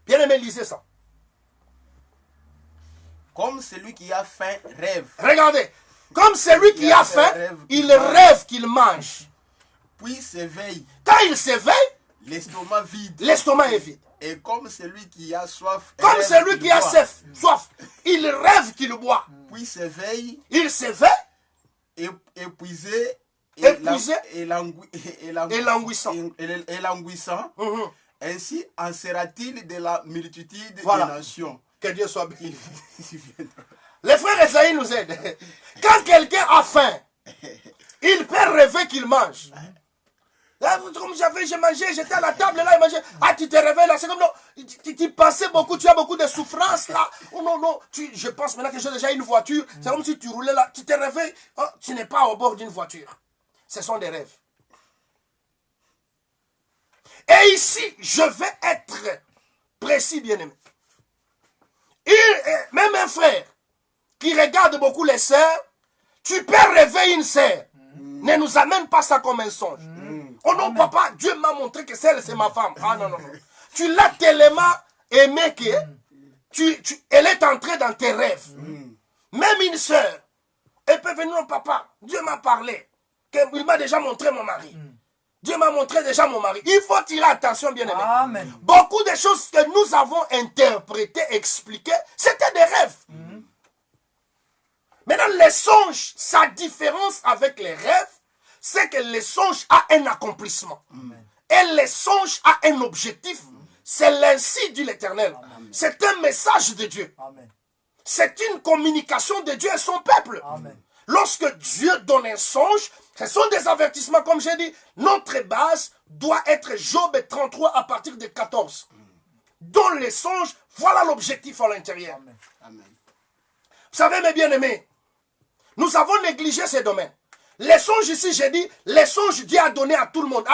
Bien aimé, lisez ça. Comme celui qui a faim rêve, Regardez, comme celui qui a faim, il rêve qu'il mange. puis s'éveille, Quand il s'éveille, l'estomac vide. l'estomac est vide. Et comme celui qui a soif, Comme rêve celui qu'il qui a boit. soif, il rêve qu'il boit. Puis s'éveille, Il s'éveille épuisé, Épuisé et languissant. et languissant. Mhm. Ainsi en sera-t-il de la multitude Voilà. des nations. Que Dieu soit béni. Les frères Esaïe nous aident. Quand quelqu'un a faim, il peut rêver qu'il mange. Là, comme j'ai mangé, j'étais à la table là, il mangeait. Ah, tu te réveilles là, c'est comme non. Tu pensais beaucoup, tu as beaucoup de souffrance là. Oh non, non. Je pense maintenant que j'ai déjà une voiture. C'est comme si tu roulais là, tu te réveilles. Oh, tu n'es pas au bord d'une voiture. Ce sont des rêves. Et ici, je vais être précis, bien-aimé. Même un frère qui regarde beaucoup les sœurs, tu peux rêver une sœur. Ne nous amène pas ça comme un songe. Oh non, papa, Dieu m'a montré que celle, c'est ma femme. Ah non, non, non. Tu l'as tellement aimée que elle est entrée dans tes rêves. Même une sœur, elle peut venir, non, papa, Dieu m'a parlé. Il m'a déjà montré mon mari. Dieu m'a montré déjà mon mari. Il faut tirer attention, bien-aimé. Amen. Beaucoup de choses que nous avons interprétées, expliquées, c'était des rêves. Maintenant, les songes, sa différence avec les rêves, c'est que les songes a un accomplissement. Et les songes a un objectif. C'est l'ainsi dit l'Éternel. C'est un message de Dieu. C'est une communication de Dieu et son peuple. Amen. Lorsque Dieu donne un songe, ce sont des avertissements, comme j'ai dit. Notre base doit être Job 33 à partir de 14. Dans les songes, voilà l'objectif à l'intérieur. Amen. Vous savez, mes bien-aimés, nous avons négligé ces domaines. Les songes ici, j'ai dit, les songes, Dieu a donné à tout le monde.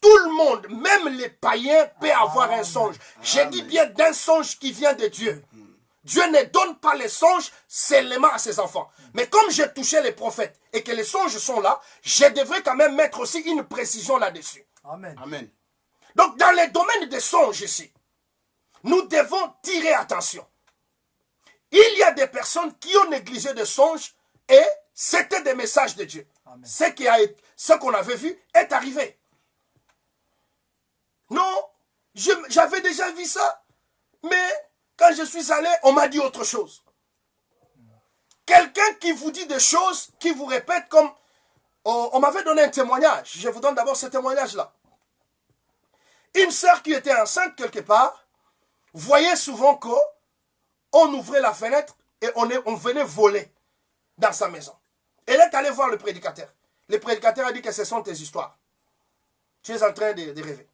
Tout le monde, même les païens, peut avoir un songe. J'ai dit bien d'un songe qui vient de Dieu. Dieu ne donne pas les songes seulement à ses enfants. Mais comme j'ai touché les prophètes et que les songes sont là, je devrais quand même mettre aussi une précision là-dessus. Amen. Amen. Donc dans les domaines des songes ici, nous devons tirer attention. Il y a des personnes qui ont négligé des songes et c'était des messages de Dieu. Amen. Ce qu'on avait vu est arrivé. Non, j'avais déjà vu ça, mais quand je suis allé, on m'a dit autre chose. Quelqu'un qui vous dit des choses, qui vous répète comme... On m'avait donné un témoignage. Je vous donne d'abord ce témoignage-là. Une sœur qui était enceinte quelque part, voyait souvent qu'on ouvrait la fenêtre et on venait voler dans sa maison. Elle est allée voir le prédicateur. Le prédicateur a dit que ce sont tes histoires. Tu es en train de rêver.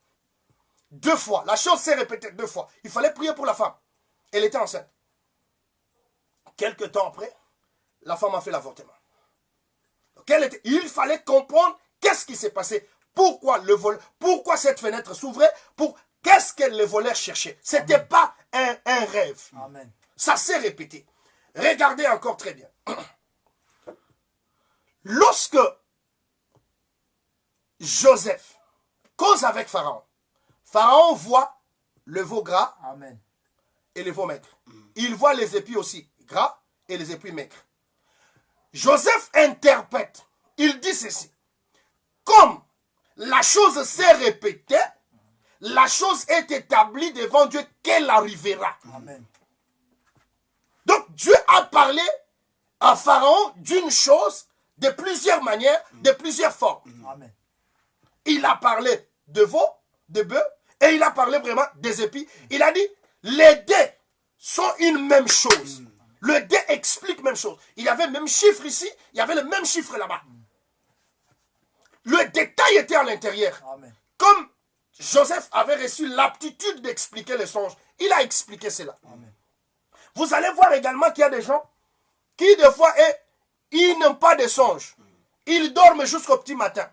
2 fois. La chose s'est répétée 2 fois. Il fallait prier pour la femme. Elle était enceinte. Quelque temps après, la femme a fait l'avortement. Il fallait comprendre qu'est-ce qui s'est passé. Pourquoi le vol, pourquoi cette fenêtre s'ouvrait, qu'est-ce que le voleur cherchait. Ce n'était pas un rêve. Amen. Ça s'est répété. Regardez encore très bien. Lorsque Joseph cause avec Pharaon, Pharaon voit le veau gras Amen. et le veau maigre. Il voit les épis aussi gras et les épis maigres. Joseph interprète. Il dit ceci. Comme la chose s'est répétée, la chose est établie devant Dieu qu'elle arrivera. Amen. Donc Dieu a parlé à Pharaon d'une chose de plusieurs manières, de plusieurs formes. Amen. Il a parlé de veau, de bœuf, et il a parlé vraiment des épis. Il a dit, les deux sont une même chose. Le dé explique même chose. Il y avait le même chiffre ici, il y avait le même chiffre là-bas. Le détail était à l'intérieur. Amen. Comme Joseph avait reçu l'aptitude d'expliquer les songes, il a expliqué cela. Amen. Vous allez voir également qu'il y a des gens qui, des fois, ils n'ont pas de songes. Ils dorment jusqu'au petit matin.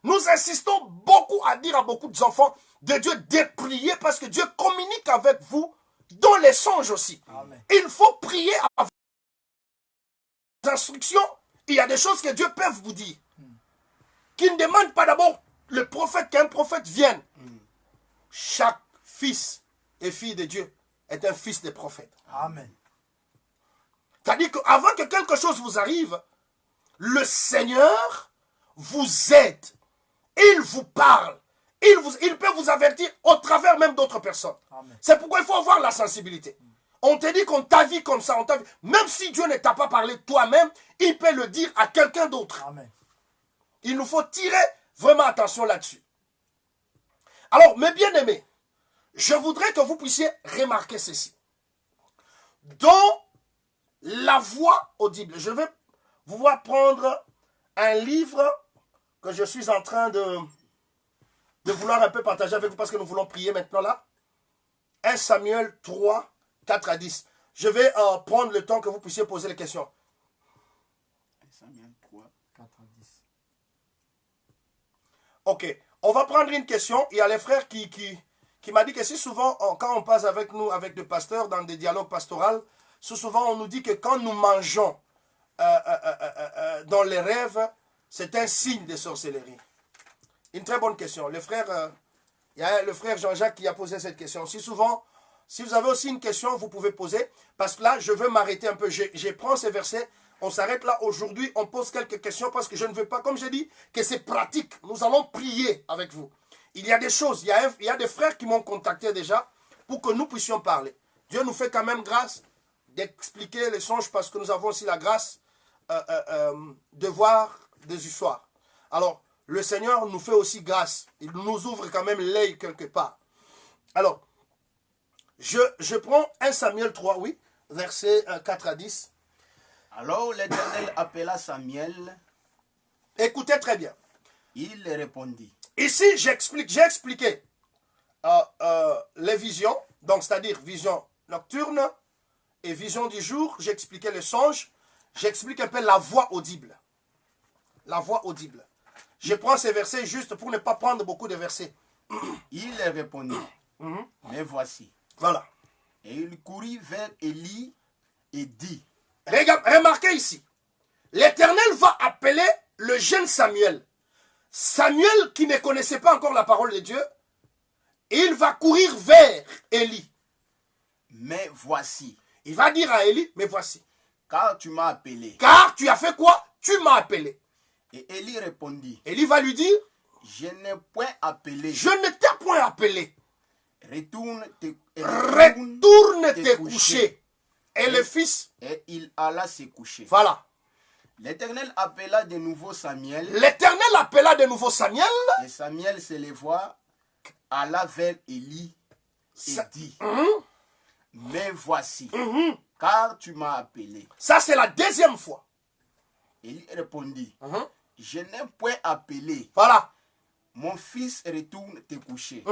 Nous insistons beaucoup à dire à beaucoup d'enfants de Dieu de prier parce que Dieu communique avec vous dans les songes aussi. Amen. Il faut prier avec les instructions. Il y a des choses que Dieu peut vous dire. Qui ne demandent pas d'abord le prophète, qu'un prophète vienne. Chaque fils et fille de Dieu est un fils de prophète. Amen. C'est-à-dire qu'avant que quelque chose vous arrive, le Seigneur vous aide. Il vous parle. Il peut vous avertir au travers même d'autres personnes. C'est pourquoi il faut avoir la sensibilité. On te dit qu'on t'a vu comme ça. Même si Dieu ne t'a pas parlé toi-même, il peut le dire à quelqu'un d'autre. Amen. Il nous faut tirer vraiment attention là-dessus. Alors, mes bien-aimés, je voudrais que vous puissiez remarquer ceci. Dans la voix audible, je vais vous voir prendre un livre que je suis en train de vouloir un peu partager avec vous parce que nous voulons prier maintenant là. 1 Samuel 3, 4 à 10. Je vais prendre le temps que vous puissiez poser les questions. 1 Samuel 3, 4 à 10. Ok, on va prendre une question. Il y a les frères qui m'a dit que si souvent, quand on passe avec nous, avec des pasteurs, dans des dialogues pastoraux, souvent on nous dit que quand nous mangeons dans les rêves, c'est un signe de sorcellerie. Une très bonne question. Il y a le frère Jean-Jacques qui a posé cette question. Si vous avez aussi une question, vous pouvez poser. Parce que là, je veux m'arrêter un peu. Je prends ces versets On s'arrête là. Aujourd'hui, on pose quelques questions parce que je ne veux pas, comme j'ai dit, que c'est pratique. Nous allons prier avec vous. Il y a des choses, il y a des frères qui m'ont contacté déjà pour que nous puissions parler. Dieu nous fait quand même grâce d'expliquer les songes parce que nous avons aussi la grâce de voir des histoires. Alors, le Seigneur nous fait aussi grâce. Il nous ouvre quand même l'œil quelque part. Alors, je prends 1 Samuel 3, oui, versets 4 à 10. Alors l'Éternel appela Samuel. Écoutez très bien. Il répondit. Ici, j'ai expliqué les visions, donc c'est-à-dire vision nocturne et vision du jour. J'ai expliqué les songes. J'explique un peu la voix audible. La voix audible. Je prends ces versets juste pour ne pas prendre beaucoup de versets. Il répondit. Mais voici. Voilà. Et il courut vers Élie et dit. Remarquez ici. L'Éternel va appeler le jeune Samuel. Samuel qui ne connaissait pas encore la parole de Dieu. Il va courir vers Élie. Mais voici. Il va dire à Élie, mais voici. Car tu m'as appelé. Car tu as fait quoi? Tu m'as appelé. Et Élie répondit. Élie va lui dire, je n'ai point appelé. je ne t'ai point appelé. Retourne te coucher. Et le fils. Et il alla se coucher. Voilà. L'Éternel appela de nouveau Samuel. L'Éternel appela de nouveau Samuel. Et Samuel se leva, alla vers Élie et dit. Mais voici, car tu m'as appelé. Ça, c'est la deuxième fois. Élie répondit. Je n'ai point appelé. Voilà. Mon fils retourne te coucher.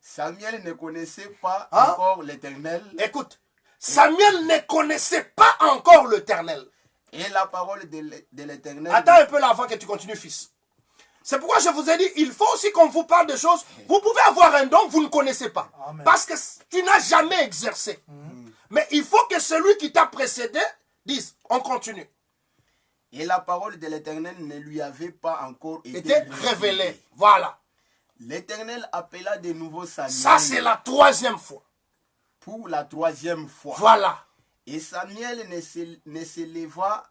Samuel ne connaissait pas encore l'Éternel. Écoute, Samuel ne connaissait pas encore l'Éternel. Et la parole de l'Éternel. Attends un peu là avant que tu continues, fils. C'est pourquoi je vous ai dit, il faut aussi qu'on vous parle de choses. Vous pouvez avoir un don que vous ne connaissez pas. Amen. Parce que tu n'as jamais exercé. Mais il faut que celui qui t'a précédé dise, on continue. Et la parole de l'Éternel ne lui avait pas encore été révélée. Voilà. L'Éternel appela de nouveau Samuel. Ça, c'est la troisième fois. Pour la troisième fois. Voilà. Et Samuel ne se leva.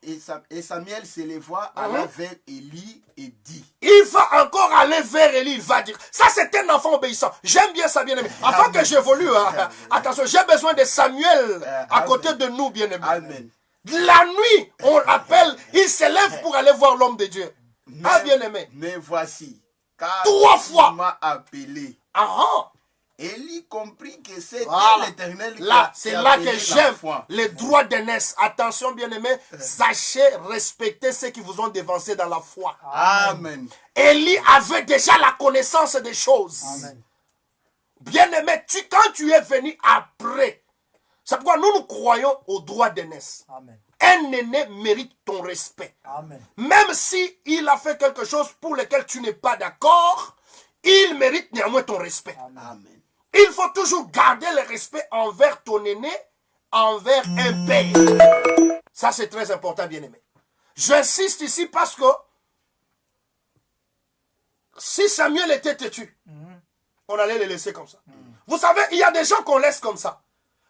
Et Samuel se leva, alla vers Élie et dit. Il va encore aller vers Élie, il va dire. Ça, c'est un enfant obéissant. J'aime bien ça, bien-aimé. Avant que j'évolue, attention, j'ai besoin de Samuel à côté de nous, bien-aimé. Amen. La nuit, on l'appelle, il se lève pour aller voir l'homme de Dieu. Bien-aimé. Mais voici, car trois fois. Il m'a appelé. Élie comprit que c'était l'Éternel. Là, c'est là que j'aime les droits d'aînesse. Attention, bien-aimés, sachez respecter ceux qui vous ont dévancé dans la foi. Amen. Élie avait déjà la connaissance des choses. Amen. Bien-aimé, quand tu es venu après, c'est pourquoi nous croyons aux droits d'aînesse. Un aîné mérite ton respect. Amen. Même s'il a fait quelque chose pour lequel tu n'es pas d'accord, il mérite néanmoins ton respect. Amen. Il faut toujours garder le respect envers ton aîné, envers un père. Ça, c'est très important, bien-aimé. J'insiste ici parce que si Samuel était têtu, on allait le laisser comme ça. Vous savez, il y a des gens qu'on laisse comme ça.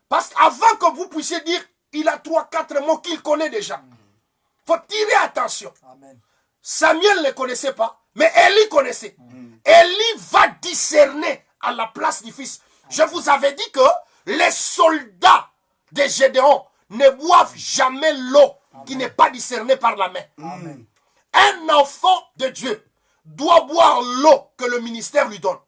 Parce qu'avant que vous puissiez dire, il a 3-4 mots qu'il connaît déjà. Il faut tirer attention. Amen. Samuel ne connaissait pas, mais Élie connaissait. Élie va discerner à la place du fils. Je vous avais dit que les soldats de Gédéon ne boivent jamais l'eau qui n'est pas discernée par la main. Amen. Un enfant de Dieu doit boire l'eau que le ministère lui donne.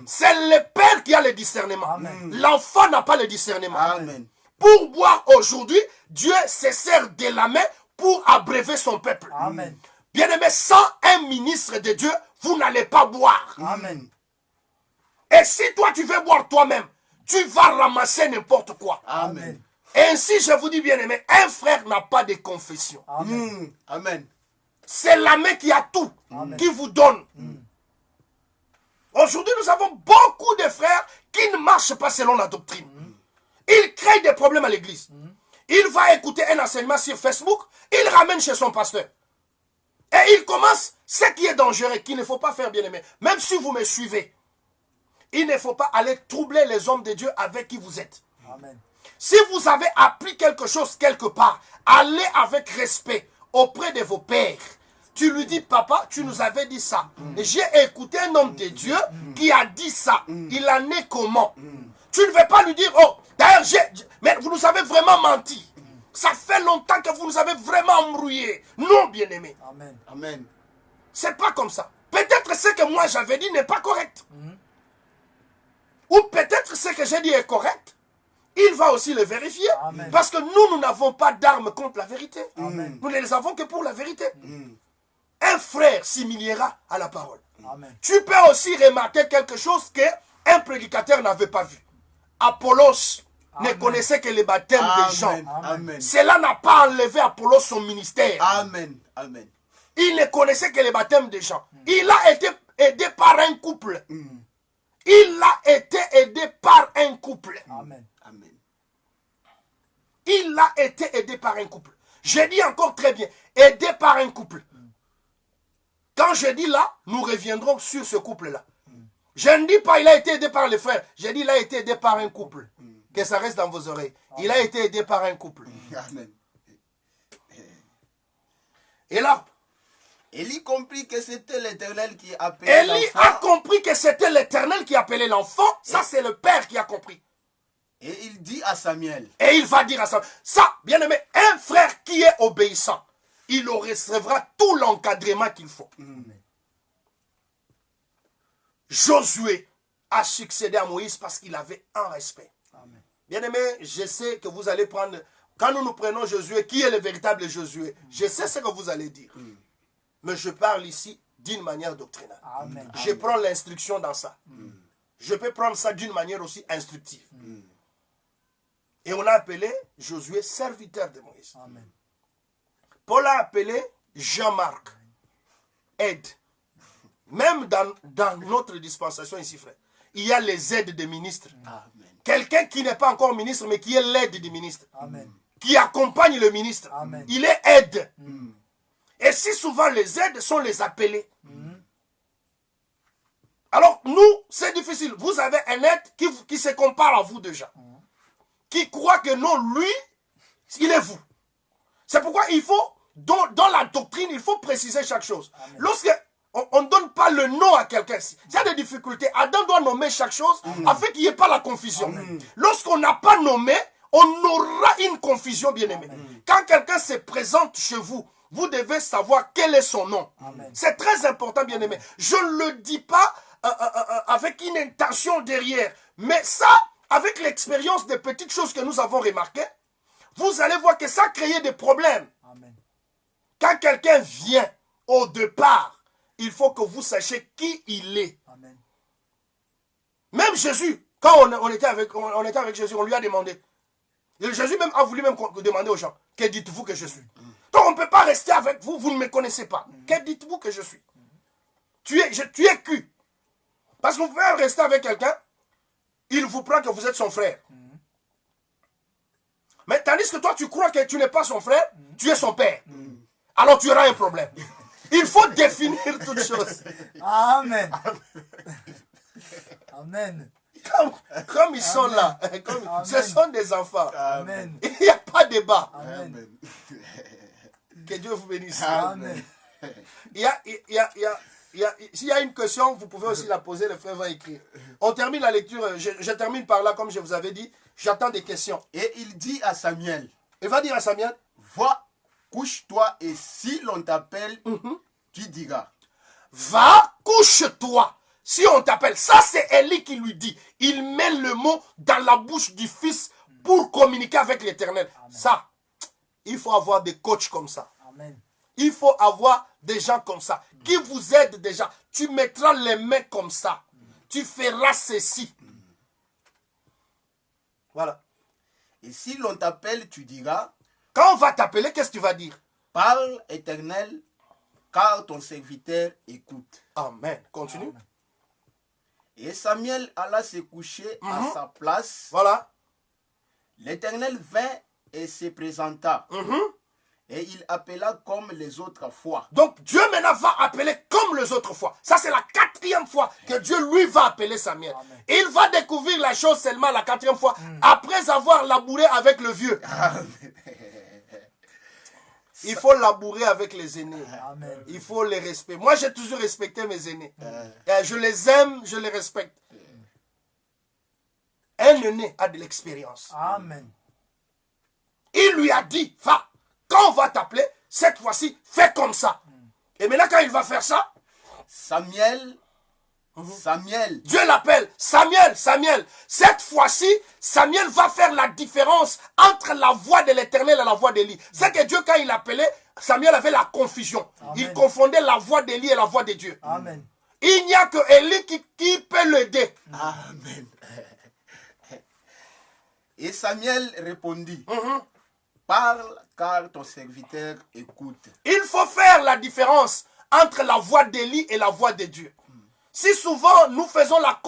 C'est le père qui a le discernement. L'enfant n'a pas le discernement. Amen. Pour boire aujourd'hui, Dieu se sert de la main pour abréver son peuple. Amen. Bien-aimé, sans un ministre de Dieu, vous n'allez pas boire. Amen. Et si toi tu veux boire toi-même, tu vas ramasser n'importe quoi. Amen. Et ainsi, je vous dis bien aimé, un frère n'a pas de confession. Amen. Amen. C'est la main qui a tout, qui vous donne. Aujourd'hui, nous avons beaucoup de frères qui ne marchent pas selon la doctrine. Ils créent des problèmes à l'église. Il va écouter un enseignement sur Facebook, il ramène chez son pasteur. Et il commence ce qui est dangereux, qu'il ne faut pas faire, bien aimé. Même si vous me suivez, il ne faut pas aller troubler les hommes de Dieu avec qui vous êtes. Amen. Si vous avez appris quelque chose quelque part, allez avec respect auprès de vos pères. Tu lui dis, papa, tu nous avais dit ça. J'ai écouté un homme de Dieu qui a dit ça. Il en est comment? Tu ne vais pas lui dire, oh, d'ailleurs, mais vous nous avez vraiment menti. Ça fait longtemps que vous nous avez vraiment embrouillé. Non, bien-aimé. Amen. Amen. C'est pas comme ça. Peut-être ce que moi j'avais dit n'est pas correct. Ou peut-être ce que j'ai dit est correct. Il va aussi le vérifier. Amen. Parce que nous n'avons pas d'armes contre la vérité. Amen. Nous ne les avons que pour la vérité. Un frère s'humiliera à la parole. Amen. Tu peux aussi remarquer quelque chose qu'un prédicateur n'avait pas vu. Apollos ne connaissait que les baptêmes des gens. Amen. Cela n'a pas enlevé Apollos son ministère. Amen. Amen. Il ne connaissait que les baptêmes des gens. Il a été aidé par un couple. Il a été aidé par un couple. Amen. Amen. Il a été aidé par un couple. Je dis encore très bien, aidé par un couple. Quand je dis là, nous reviendrons sur ce couple-là. Je ne dis pas il a été aidé par les frères. Je dis il a été aidé par un couple. Que ça reste dans vos oreilles. Il a été aidé par un couple. Amen. Et là, Élie comprit que c'était l'Éternel qui appelait Élie l'enfant. a compris que c'était l'Éternel qui appelait l'enfant. Ça, c'est le père qui a compris. Et il dit à Samuel, Et il va dire à ça, bien aimé, un frère qui est obéissant, il recevra tout l'encadrement qu'il faut. Josué a succédé à Moïse parce qu'il avait un respect. Amen. Bien aimé, je sais que vous allez prendre, quand nous prenons Josué, qui est le véritable Josué? Je sais ce que vous allez dire. Mais je parle ici d'une manière doctrinale. Amen. Je prends l'instruction dans ça. Je peux prendre ça d'une manière aussi instructive. Et on a appelé Josué serviteur de Moïse. Amen. Paul a appelé Jean-Marc aide. Même dans notre dispensation ici, frère, il y a les aides des ministres. Amen. Quelqu'un qui n'est pas encore ministre, mais qui est l'aide du ministre. Amen. Qui accompagne le ministre. Amen. Il est aide. Et si souvent les aides sont les appelés. Alors nous, c'est difficile. Vous avez un aide qui se compare à vous déjà. Qui croit que non, lui, il est vous. C'est pourquoi il faut, dans la doctrine, il faut préciser chaque chose. Lorsque on ne donne pas le nom à quelqu'un, s'il y a des difficultés, Adam doit nommer chaque chose afin qu'il n'y ait pas la confusion. Lorsqu'on n'a pas nommé, on aura une confusion, bien aimé. Quand quelqu'un se présente chez vous, vous devez savoir quel est son nom. C'est très important, bien aimé. Je ne le dis pas avec une intention derrière, mais ça, avec l'expérience des petites choses que nous avons remarquées, vous allez voir que ça a créé des problèmes. Amen. Quand quelqu'un vient au départ, il faut que vous sachiez qui il est. Amen. Même Jésus, quand on était avec Jésus, on lui a demandé. Et Jésus même a voulu même demander aux gens, que dites-vous que je suis? Donc on ne peut pas rester avec vous, vous ne me connaissez pas. Que dites-vous que je suis? Tu es cul. Parce que vous pouvez rester avec quelqu'un, il vous prend que vous êtes son frère. Mais tandis que toi tu crois que tu n'es pas son frère, tu es son père. Alors tu auras un problème. Il faut définir toutes choses. Amen. Amen. Comme ils sont là, ce sont des enfants. Amen. Il n'y a pas de débat. Amen. Que Dieu vous bénisse. Amen. S'il y a une question, vous pouvez aussi la poser, le frère va écrire. On termine la lecture, je termine par là, comme je vous avais dit. J'attends des questions. Et il dit à Samuel, Il va dire à Samuel, va, couche-toi, et si l'on t'appelle, tu diras. va, couche-toi. Si on t'appelle, ça c'est Élie qui lui dit. Il met le mot dans la bouche du fils pour communiquer avec l'Éternel. Ça, il faut avoir des coachs comme ça. Amen. Il faut avoir des gens comme ça qui vous aident déjà. Tu mettras les mains comme ça. Tu feras ceci. Voilà. Et si l'on t'appelle, tu diras, Quand on va t'appeler, qu'est-ce que tu vas dire? parle, Éternel, car ton serviteur écoute. Amen. Continue. Amen. Et Samuel alla se coucher à sa place. Voilà. L'Éternel vint et se présenta. Et il appela comme les autres fois. Donc Dieu maintenant va appeler comme les autres fois. Ça c'est la 4e fois que Dieu lui va appeler Samuel. Amen. Il va découvrir la chose seulement la 4e fois après avoir labouré avec le vieux. Il faut labourer avec les aînés. Amen. Il faut les respecter. Moi j'ai toujours respecté mes aînés. Je les aime, je les respecte. Un aîné a de l'expérience. Amen. Il lui a dit, va, quand on va t'appeler, cette fois-ci, fais comme ça. Et maintenant, quand il va faire ça, Samuel, Dieu l'appelle, Samuel, Samuel. Cette fois-ci, Samuel va faire la différence entre la voix de l'Éternel et la voix d'Élie. C'est que Dieu, quand il appelait, Samuel avait la confusion. Amen. Il confondait la voix d'Élie et la voix de Dieu. Amen. Il n'y a que Élie qui peut l'aider. Amen. Et Samuel répondit, parle car ton serviteur écoute. Il faut faire la différence entre la voix d'Élie et la voix de Dieu. Si souvent nous faisons la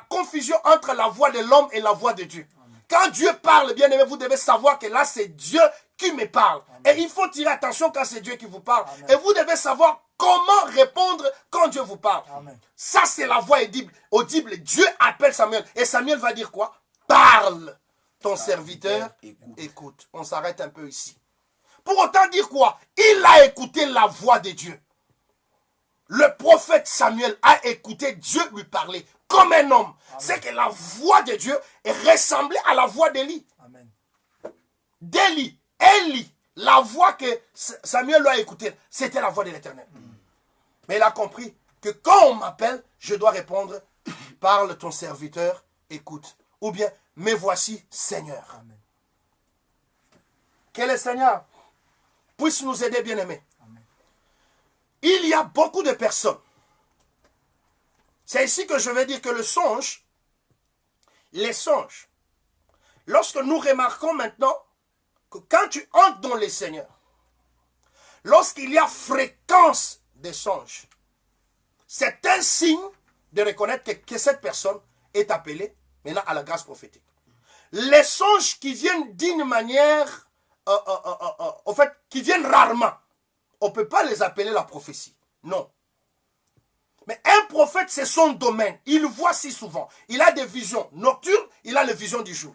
confusion entre la voix de l'homme et la voix de Dieu. Quand Dieu parle, bien aimé, vous devez savoir que là c'est Dieu qui me parle. Et il faut tirer attention quand c'est Dieu qui vous parle. Et vous devez savoir comment répondre quand Dieu vous parle. Amen. Ça c'est la voix audible. Dieu appelle Samuel. Et Samuel va dire quoi? Parle, ton serviteur écoute. On s'arrête un peu ici. Pour autant dire quoi? Il a écouté la voix de Dieu. Le prophète Samuel a écouté Dieu lui parler comme un homme. C'est que la voix de Dieu ressemblait à la voix d'Élie. Amen. D'Élie, Élie, la voix que Samuel lui a écoutée, c'était la voix de l'Éternel. Mais il a compris que quand on m'appelle, je dois répondre, parle ton serviteur, écoute. Ou bien, me voici Seigneur. Amen. Que le Seigneur puisse nous aider, bien-aimés. Amen. Il y a beaucoup de personnes. C'est ici que je vais dire que les songes, lorsque nous remarquons maintenant que quand tu entres dans les seigneurs, lorsqu'il y a fréquence des songes, c'est un signe de reconnaître que cette personne est appelée maintenant à la grâce prophétique. Les songes qui viennent d'une manière, en fait, qui viennent rarement, on ne peut pas les appeler la prophétie. Non. Mais un prophète, c'est son domaine. Il voit si souvent. Il a des visions nocturnes, il a les visions du jour.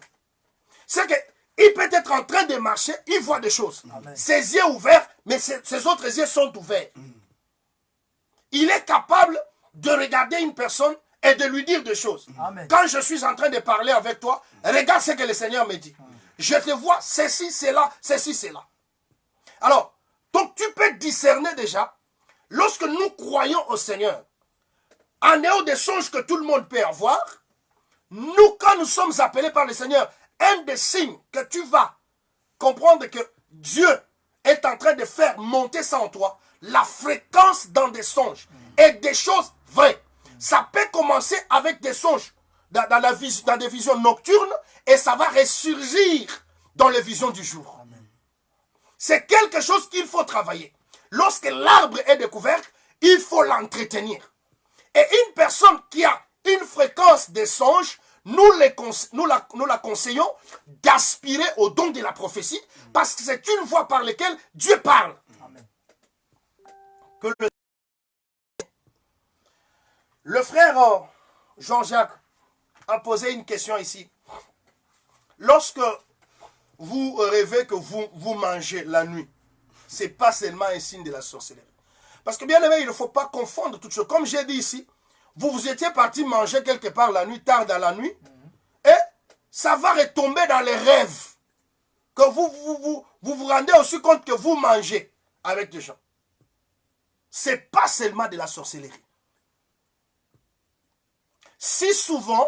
C'est qu'il peut être en train de marcher, il voit des choses. Amen. Ses yeux ouverts, mais ses autres yeux sont ouverts. Il est capable de regarder une personne et de lui dire des choses. Amen. Quand je suis en train de parler avec toi, regarde ce que le Seigneur me dit. Je te vois, ceci, cela, ceci, cela. Alors, donc tu peux discerner déjà, lorsque nous croyons au Seigneur, en dehors des songes que tout le monde peut avoir, nous, quand nous sommes appelés par le Seigneur, un des signes que tu vas comprendre que Dieu est en train de faire monter ça en toi, la fréquence dans des songes et des choses vraies. Ça peut commencer avec des songes dans des visions nocturnes et ça va ressurgir dans les visions du jour. C'est quelque chose qu'il faut travailler. Lorsque l'arbre est découvert, il faut l'entretenir. Et une personne qui a une fréquence des songes, nous la conseillons d'aspirer au don de la prophétie parce que c'est une voie par laquelle Dieu parle. Amen. Que le frère Jean-Jacques a posé une question ici. Lorsque vous rêvez que vous mangez la nuit, ce n'est pas seulement un signe de la sorcellerie. Parce que bien aimé, il ne faut pas confondre toutes choses. Comme j'ai dit ici, vous étiez parti manger quelque part la nuit, tard dans la nuit, et ça va retomber dans les rêves. Que vous rendez aussi compte que vous mangez avec des gens. Ce n'est pas seulement de la sorcellerie. Si souvent,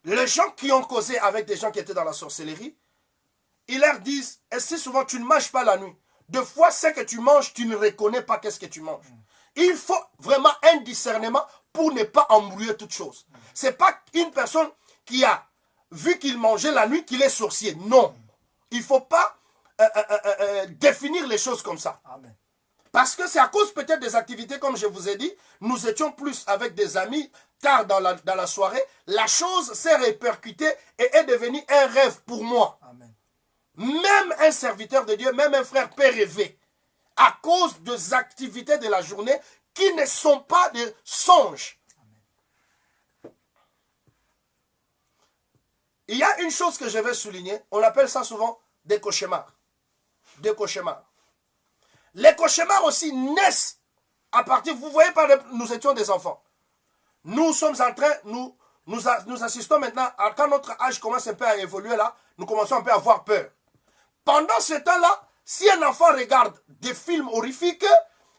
les gens qui ont causé avec des gens qui étaient dans la sorcellerie, ils leur disent, et si souvent tu ne manges pas la nuit, deux fois ce que tu manges, tu ne reconnais pas qu'est-ce que tu manges. Il faut vraiment un discernement pour ne pas embrouiller toute chose. Ce n'est pas une personne qui a vu qu'il mangeait la nuit qu'il est sorcier. Non. Il ne faut pas définir les choses comme ça. Amen. Parce que c'est à cause peut-être des activités, comme je vous ai dit, nous étions plus avec des amis, tard dans la soirée, la chose s'est répercutée et est devenue un rêve pour moi. Amen. même un serviteur de Dieu, même un frère peut rêver à cause des activités de la journée qui ne sont pas des songes. Il y a une chose que je vais souligner, on appelle ça souvent des cauchemars. Des cauchemars. Les cauchemars aussi naissent à partir, vous voyez, nous étions des enfants. Nous sommes en train, nous assistons maintenant, quand notre âge commence un peu à évoluer là, nous commençons un peu à avoir peur. Pendant ce temps-là, si un enfant regarde des films horrifiques,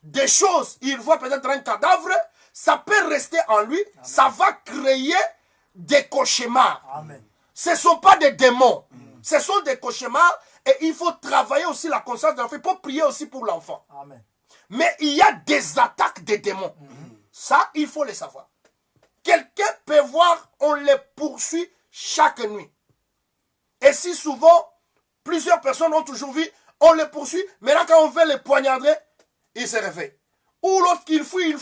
des choses, il voit peut-être un cadavre, ça peut rester en lui, amen, ça va créer des cauchemars. Amen. Ce ne sont pas des démons, ce sont des cauchemars et il faut travailler aussi la conscience de l'enfant, il faut prier aussi pour l'enfant. Mais il y a des attaques des démons. Ça, il faut le savoir. Quelqu'un peut voir, on les poursuit chaque nuit. Et si souvent, plusieurs personnes ont toujours vu, on les poursuit, mais là quand on veut les poignarder, il se réveille. Ou lorsqu'il fuit,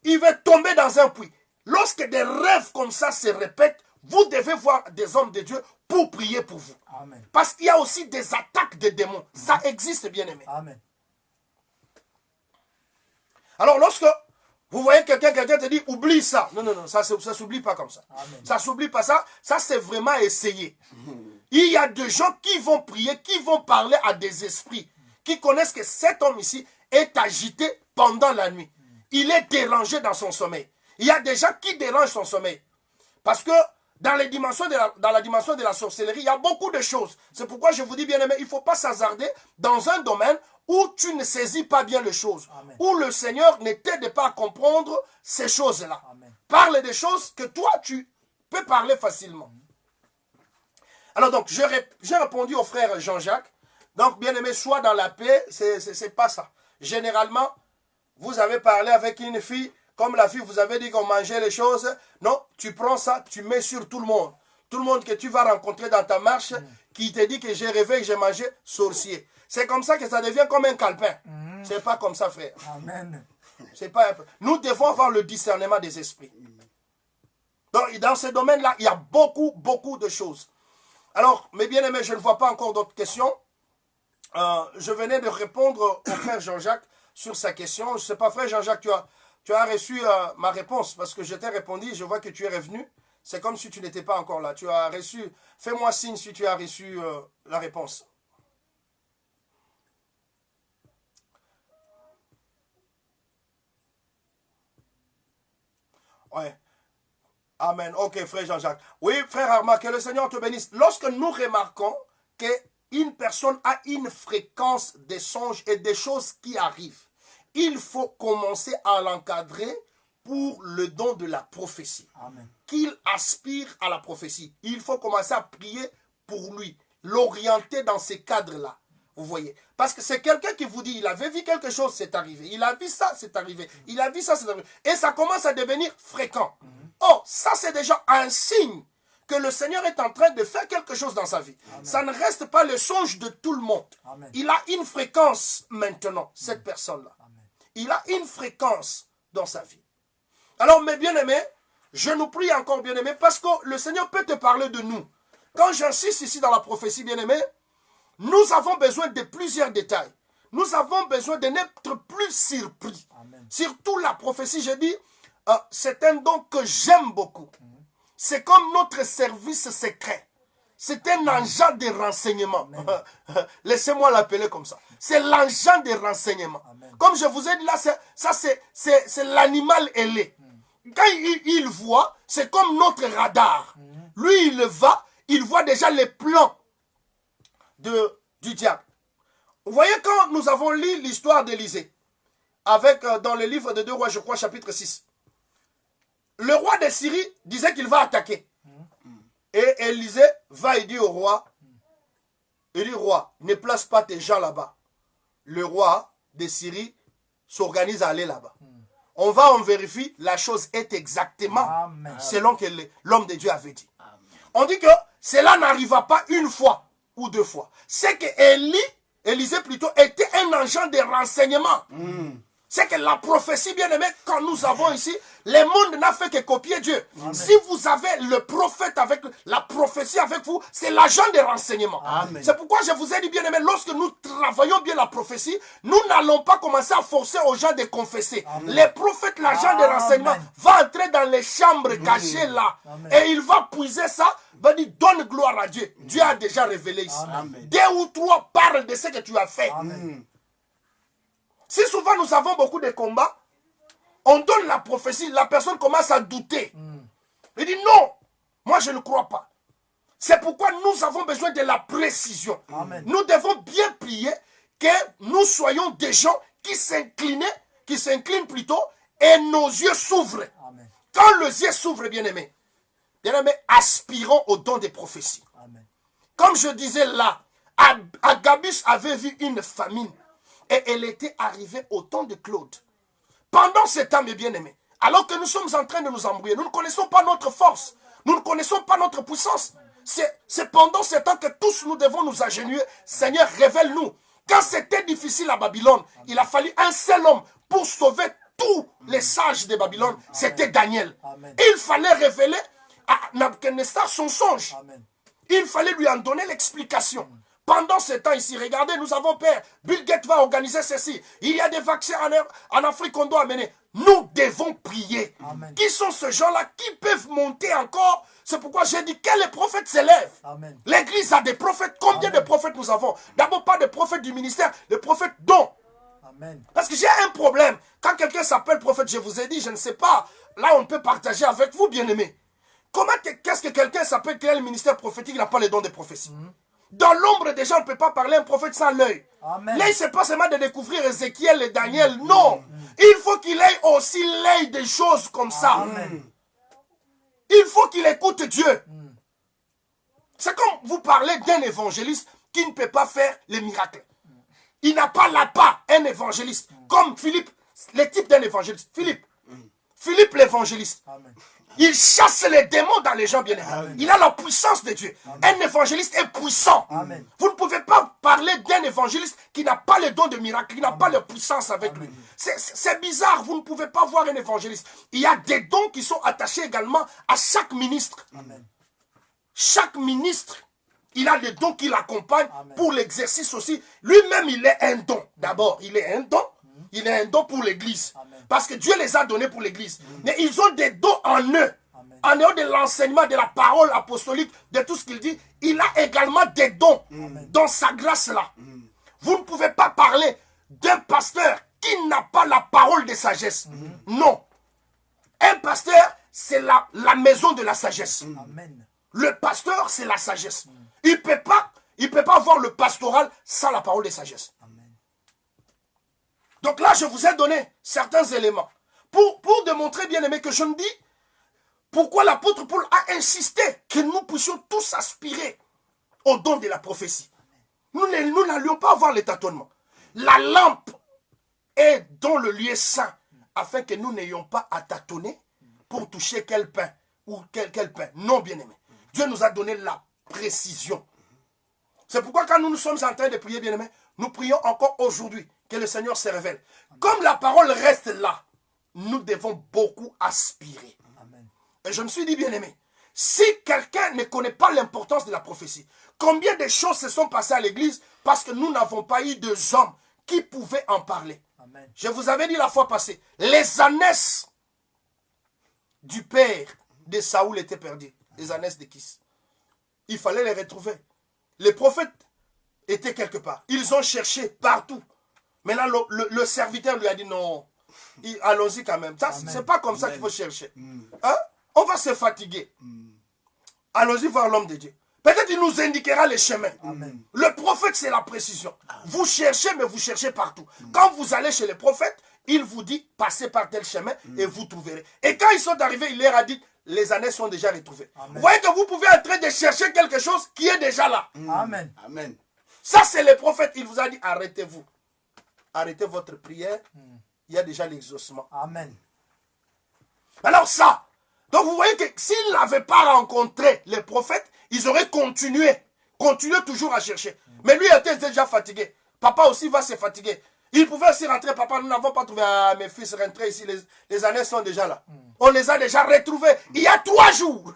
il va tomber dans un puits. Lorsque des rêves comme ça se répètent, vous devez voir des hommes de Dieu pour prier pour vous. Amen. Parce qu'il y a aussi des attaques de démons. Ça existe, bien aimé. Amen. Alors lorsque vous voyez quelqu'un te dit, oublie ça. Non, ça ne s'oublie pas comme ça. Amen. Ça ne s'oublie pas ça. Ça, c'est vraiment essayer. Il y a des gens qui vont prier, qui vont parler à des esprits, qui connaissent que cet homme ici est agité pendant la nuit. Il est dérangé dans son sommeil. Il y a des gens qui dérangent son sommeil. Parce que dans la dimension de la sorcellerie, il y a beaucoup de choses. C'est pourquoi je vous dis, bien aimé, il ne faut pas s'hasarder dans un domaine où tu ne saisis pas bien les choses. Amen. Où le Seigneur ne t'aide pas à comprendre ces choses-là. Parle des choses que toi, tu peux parler facilement. Alors donc, j'ai répondu au frère Jean-Jacques. Donc, bien aimé, sois dans la paix, c'est pas ça. Généralement, vous avez parlé avec une fille, comme la fille, vous avez dit qu'on mangeait les choses. Non, tu prends ça, tu mets sur tout le monde. Tout le monde que tu vas rencontrer dans ta marche, qui te dit que j'ai rêvé, que j'ai mangé sorcier. C'est comme ça que ça devient comme un calepin. C'est pas comme ça, frère. Amen. C'est pas un peu. Nous devons avoir le discernement des esprits. Donc, dans ce domaine-là, il y a beaucoup de choses. Alors, mes bien-aimés, je ne vois pas encore d'autres questions. Je venais de répondre au frère Jean-Jacques sur sa question. Je ne sais pas, frère Jean-Jacques, tu as reçu ma réponse parce que je t'ai répondu. Je vois que tu es revenu. C'est comme si tu n'étais pas encore là. Tu as reçu. Fais-moi signe si tu as reçu la réponse. Ouais. Amen. Ok, frère Jean-Jacques. Oui, frère Armand, que le Seigneur te bénisse. Lorsque nous remarquons qu'une personne a une fréquence des songes et des choses qui arrivent, il faut commencer à l'encadrer pour le don de la prophétie. Amen. Qu'il aspire à la prophétie. Il faut commencer à prier pour lui, l'orienter dans ces cadres-là. Vous voyez? Parce que c'est quelqu'un qui vous dit, il avait vu quelque chose, c'est arrivé. Il a vu ça, c'est arrivé. Il a vu ça, c'est arrivé. Et ça commence à devenir fréquent. Oh, ça c'est déjà un signe que le Seigneur est en train de faire quelque chose dans sa vie. Amen. Ça ne reste pas le songe de tout le monde. Amen. Il a une fréquence maintenant, cette personne-là. Il a une fréquence dans sa vie. Alors mes bien-aimés, je nous prie encore bien-aimés, parce que le Seigneur peut te parler de nous. Quand j'insiste ici dans la prophétie bien-aimés, nous avons besoin de plusieurs détails. Nous avons besoin de n'être plus surpris. Amen. Surtout la prophétie, j'ai dit, c'est un don que j'aime beaucoup. C'est comme notre service secret. C'est un agent de renseignement. Laissez-moi l'appeler comme ça. C'est l'agent de renseignement. Amen. Comme je vous ai dit là, c'est l'animal ailé. Quand il voit, c'est comme notre radar. Lui, il voit déjà les plans du diable. Vous voyez, quand nous avons lu l'histoire d'Élisée, dans le livre de 2 Rois, je crois, chapitre 6, le roi de Syrie disait qu'il va attaquer. Et Élisée va et dit au roi, il dit, roi, ne place pas tes gens là-bas. Le roi de Syrie s'organise à aller là-bas. On va, on vérifie, la chose est exactement selon que l'homme de Dieu avait dit. Amen. On dit que cela n'arriva pas une fois ou deux fois. C'est que Élisée plutôt était un agent de renseignement. C'est que la prophétie, bien aimé, quand nous avons ici, le monde n'a fait que copier Dieu. Amen. Si vous avez le prophète avec la prophétie avec vous, c'est l'agent de renseignement. C'est pourquoi je vous ai dit, bien aimé, lorsque nous travaillons bien la prophétie, nous n'allons pas commencer à forcer aux gens de confesser. Amen. Les prophètes, l'agent de renseignement, va entrer dans les chambres cachées là. Amen. Et il va puiser ça, va dire, donne gloire à Dieu. Dieu a déjà révélé ici. Amen. 2 ou 3 parlent de ce que tu as fait. Amen. Si souvent nous avons beaucoup de combats, on donne la prophétie, la personne commence à douter. Il dit non, moi je ne crois pas. C'est pourquoi nous avons besoin de la précision. Amen. Nous devons bien prier que nous soyons des gens qui s'inclinent plutôt, et nos yeux s'ouvrent. Quand les yeux s'ouvrent, bien-aimés, aspirons au don des prophéties. Amen. Comme je disais là, Agabus avait vu une famine. Et elle était arrivée au temps de Claude. Pendant ce temps, mes bien-aimés, alors que nous sommes en train de nous embrouiller, nous ne connaissons pas notre force, nous ne connaissons pas notre puissance. C'est pendant ce temps que tous nous devons nous agenouiller. Seigneur, révèle-nous. Quand c'était difficile à Babylone, il a fallu un seul homme pour sauver tous les sages de Babylone. C'était Daniel. Amen. Il fallait révéler à Nabuchodonosor son songe. Amen. Il fallait lui en donner l'explication. Pendant ce temps ici, regardez, nous avons peur. Bill Gates va organiser ceci. Il y a des vaccins en Afrique qu'on doit amener. Nous devons prier. Amen. Qui sont ces gens-là qui peuvent monter encore? C'est pourquoi j'ai dit que les prophètes s'élèvent. L'église a des prophètes. Combien Amen. De prophètes nous avons? D'abord, pas de prophètes du ministère, les prophètes dont. Amen. Parce que j'ai un problème. Quand quelqu'un s'appelle prophète, je vous ai dit, je ne sais pas. Là, on peut partager avec vous, bien-aimés. Qu'est-ce que quelqu'un s'appelle qui a le ministère prophétique, il n'a pas les dons de prophétie? Dans l'ombre des gens, on ne peut pas parler un prophète sans l'œil. L'œil, ce n'est pas seulement de découvrir Ézéchiel et Daniel. Non. Il faut qu'il ait aussi l'œil des choses comme ça. Amen. Il faut qu'il écoute Dieu. C'est comme vous parlez d'un évangéliste qui ne peut pas faire les miracles. Il n'a pas l'appât, un évangéliste. Comme Philippe, le type d'un évangéliste. Philippe l'évangéliste. Il chasse les démons dans les gens bien-aimés. Il a la puissance de Dieu. Amen. Un évangéliste est puissant. Amen. Vous ne pouvez pas parler d'un évangéliste qui n'a pas le don de miracle, qui n'a pas la puissance avec lui. C'est bizarre, vous ne pouvez pas voir un évangéliste. Il y a des dons qui sont attachés également à chaque ministre. Amen. Chaque ministre, il a des dons qui l'accompagnent pour l'exercice aussi. Lui-même, il est un don. D'abord, il est un don. Il est un don pour l'église. Parce que Dieu les a donnés pour l'église. Mais ils ont des dons en eux. Amen. En dehors de l'enseignement, de la parole apostolique, de tout ce qu'il dit, il a également des dons dans sa grâce-là. Vous ne pouvez pas parler d'un pasteur qui n'a pas la parole de sagesse. Non. Un pasteur, c'est la maison de la sagesse. Amen. Le pasteur, c'est la sagesse. Il ne peut pas avoir le pastoral sans la parole de sagesse. Donc là, je vous ai donné certains éléments pour démontrer, bien aimé, que je me dis pourquoi l'apôtre Paul a insisté que nous puissions tous aspirer au don de la prophétie. Nous n'allions pas avoir les tâtonnements. La lampe est dans le lieu saint afin que nous n'ayons pas à tâtonner pour toucher quel pain ou quel pain. Non, bien aimé. Dieu nous a donné la précision. C'est pourquoi quand nous sommes en train de prier, bien aimé, nous prions encore aujourd'hui. Que le Seigneur se révèle. Comme la parole reste là, nous devons beaucoup aspirer. Amen. Et je me suis dit, bien aimé, si quelqu'un ne connaît pas l'importance de la prophétie, combien de choses se sont passées à l'église parce que nous n'avons pas eu de hommes qui pouvaient en parler. Amen. Je vous avais dit la fois passée, les ânesses du père de Saoul étaient perdues. Les ânesses de Kis. Il fallait les retrouver. Les prophètes étaient quelque part. Ils ont cherché partout. Maintenant, le serviteur lui a dit non, allons-y quand même. C'est pas comme ça qu'il faut chercher. Hein? On va se fatiguer. Allons-y voir l'homme de Dieu. Peut-être qu'il nous indiquera les chemins. Amen. Le prophète, c'est la précision. Vous cherchez, mais vous cherchez partout. Quand vous allez chez les prophètes, il vous dit, passez par tel chemin et vous trouverez. Et quand ils sont arrivés, il leur a dit, les années sont déjà retrouvées. Amen. Vous voyez que vous pouvez être en train de chercher quelque chose qui est déjà là. Amen. Amen. Ça, c'est le prophète. Il vous a dit, arrêtez-vous. Arrêtez votre prière. Il y a déjà l'exaucement. Amen. Alors ça. Donc vous voyez que s'ils n'avaient pas rencontré les prophètes, ils auraient continué toujours à chercher. Mais lui était déjà fatigué. Papa aussi va se fatiguer. Ils pouvaient aussi rentrer, papa, nous n'avons pas trouvé mes fils rentrer ici, les années sont déjà là. On les a déjà retrouvés il y a 3 jours.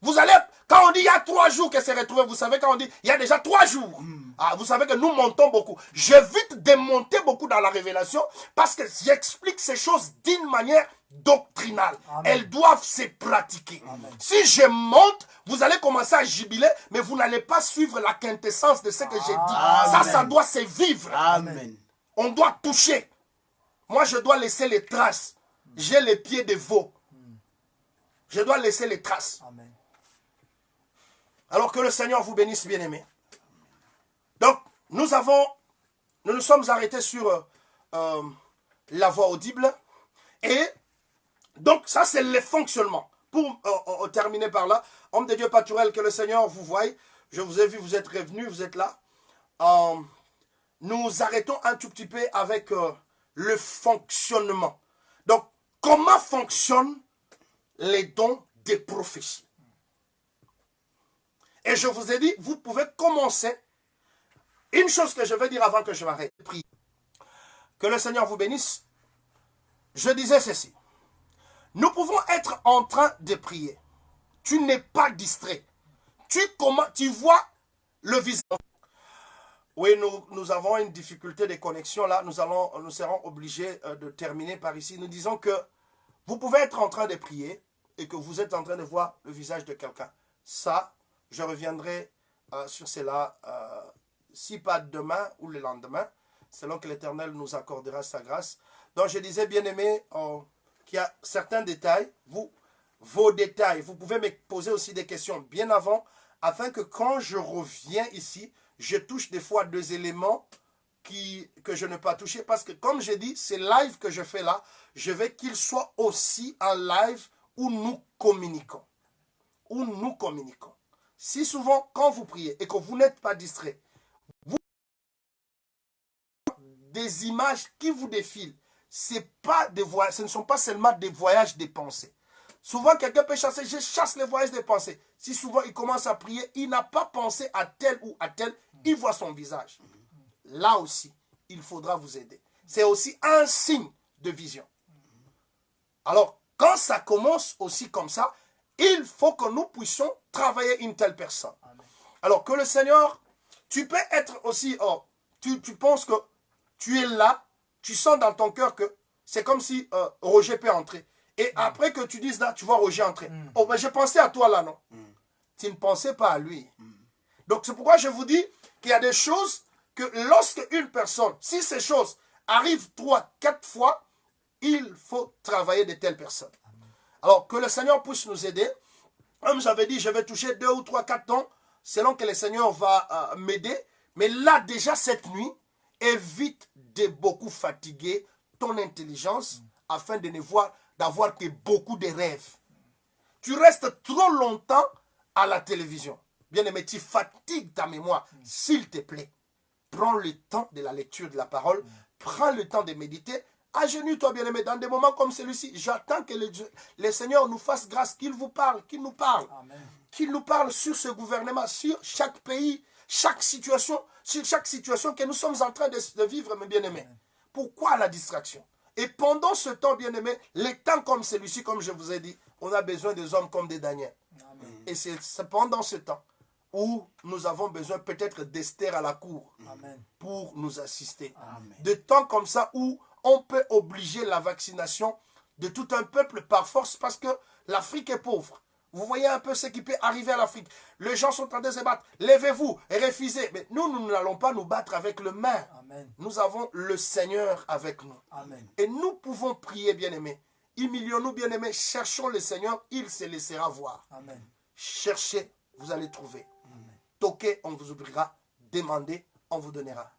Vous allez, quand on dit il y a 3 jours que c'est retrouvé, vous savez quand on dit il y a déjà 3 jours. Ah, vous savez que nous montons beaucoup. J'évite de monter beaucoup dans la révélation parce que j'explique ces choses d'une manière doctrinale. Amen. Elles doivent se pratiquer. Amen. Si je monte, vous allez commencer à jubiler, mais vous n'allez pas suivre la quintessence de ce que j'ai dit. Ça doit se vivre. Amen. On doit toucher. Moi, je dois laisser les traces. J'ai les pieds de veau. Je dois laisser les traces. Amen. Alors que le Seigneur vous bénisse, bien-aimés. Donc, nous nous sommes arrêtés sur la voix audible. Et donc, ça, c'est le fonctionnement. Pour terminer par là, homme de Dieu Paturel, que le Seigneur vous voie. Je vous ai vu, vous êtes revenu, vous êtes là. Nous arrêtons un tout petit peu avec le fonctionnement. Donc, comment fonctionnent les dons des prophéties? Et je vous ai dit, vous pouvez commencer. Une chose que je vais dire avant que je m'arrête. Prie. Que le Seigneur vous bénisse. Je disais ceci. Nous pouvons être en train de prier. Tu n'es pas distrait. Tu vois le visage. Oui, nous avons une difficulté de connexion là. Nous serons obligés de terminer par ici. Nous disons que vous pouvez être en train de prier et que vous êtes en train de voir le visage de quelqu'un. Ça, je reviendrai sur cela, si pas demain ou le lendemain, selon que l'Éternel nous accordera sa grâce. Donc je disais, bien-aimé, qu'il y a certains détails, vos détails, vous pouvez me poser aussi des questions bien avant, afin que quand je reviens ici, je touche des fois 2 éléments que je n'ai pas touché. Parce que comme j'ai dit, c'est live que je fais là, je veux qu'il soit aussi un live où nous communiquons. Où nous communiquons. Si souvent, quand vous priez et que vous n'êtes pas distrait, des images qui vous défilent, ce ne sont pas seulement des voyages des pensées. Souvent, quelqu'un peut chasser, je chasse les voyages des pensées. Si souvent il commence à prier, il n'a pas pensé à tel ou à tel, il voit son visage. Là aussi, il faudra vous aider. C'est aussi un signe de vision. Alors, quand ça commence aussi comme ça, il faut que nous puissions travailler une telle personne. Amen. Alors que le Seigneur, tu peux être aussi, tu penses que tu es là, tu sens dans ton cœur que c'est comme si Roger peut entrer. Et après que tu dises là, tu vois Roger entrer. Oh, mais je pensais à toi là, non? Tu ne pensais pas à lui. Donc c'est pourquoi je vous dis qu'il y a des choses que lorsque une personne, si ces choses arrivent 3, 4 fois, il faut travailler de telles personnes. Alors, que le Seigneur puisse nous aider. Comme j'avais dit, je vais toucher 2 ou 3, 4 ans, selon que le Seigneur va m'aider. Mais là, déjà, cette nuit, évite de beaucoup fatiguer ton intelligence afin de ne d'avoir que beaucoup de rêves. Tu restes trop longtemps à la télévision. Bien aimé, tu fatigues ta mémoire. S'il te plaît, prends le temps de la lecture de la parole. Prends le temps de méditer. Agenouille-toi, bien-aimé, dans des moments comme celui-ci. J'attends que le Seigneur nous fasse grâce, qu'il vous parle, qu'il nous parle. Qu'il nous parle sur ce gouvernement, sur chaque pays, chaque situation, sur chaque situation que nous sommes en train de vivre, mes bien-aimés. Pourquoi la distraction? Et pendant ce temps, bien-aimé, les temps comme celui-ci, comme je vous ai dit, on a besoin des hommes comme des Daniel. Amen. Et c'est pendant ce temps où nous avons besoin peut-être d'Esther à la cour. Amen. Pour nous assister. Amen. De temps comme ça où on peut obliger la vaccination de tout un peuple par force parce que l'Afrique est pauvre. Vous voyez un peu ce qui peut arriver à l'Afrique. Les gens sont en train de se battre. Levez-vous et refusez. Mais nous n'allons pas nous battre avec le main. Amen. Nous avons le Seigneur avec nous. Amen. Et nous pouvons prier, bien-aimés. Humilions-nous, bien-aimés. Cherchons le Seigneur. Il se laissera voir. Amen. Cherchez, vous allez trouver. Amen. Toquez, on vous ouvrira. Demandez, on vous donnera.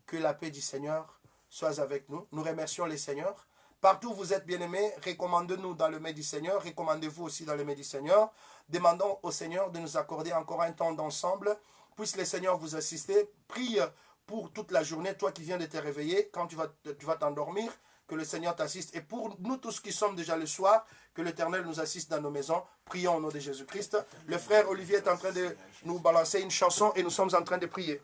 Que la paix du Seigneur soit avec nous. Nous remercions le Seigneur. Partout où vous êtes bien-aimés, recommandez-nous dans le mets du Seigneur. Recommandez-vous aussi dans le mets du Seigneur. Demandons au Seigneur de nous accorder encore un temps d'ensemble. Puisse le Seigneur vous assister. Prie pour toute la journée. Toi qui viens de te réveiller, quand tu vas t'endormir, que le Seigneur t'assiste. Et pour nous tous qui sommes déjà le soir, que l'Éternel nous assiste dans nos maisons. Prions au nom de Jésus-Christ. Le frère Olivier est en train de nous balancer une chanson et nous sommes en train de prier.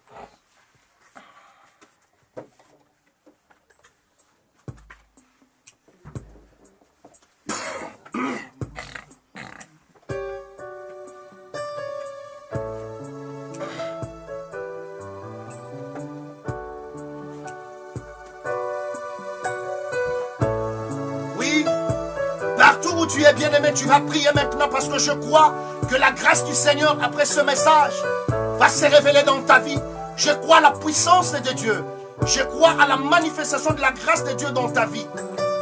où tu es bien-aimé, tu vas prier maintenant parce que je crois que la grâce du Seigneur après ce message va se révéler dans ta vie. Je crois à la puissance de Dieu. Je crois à la manifestation de la grâce de Dieu dans ta vie.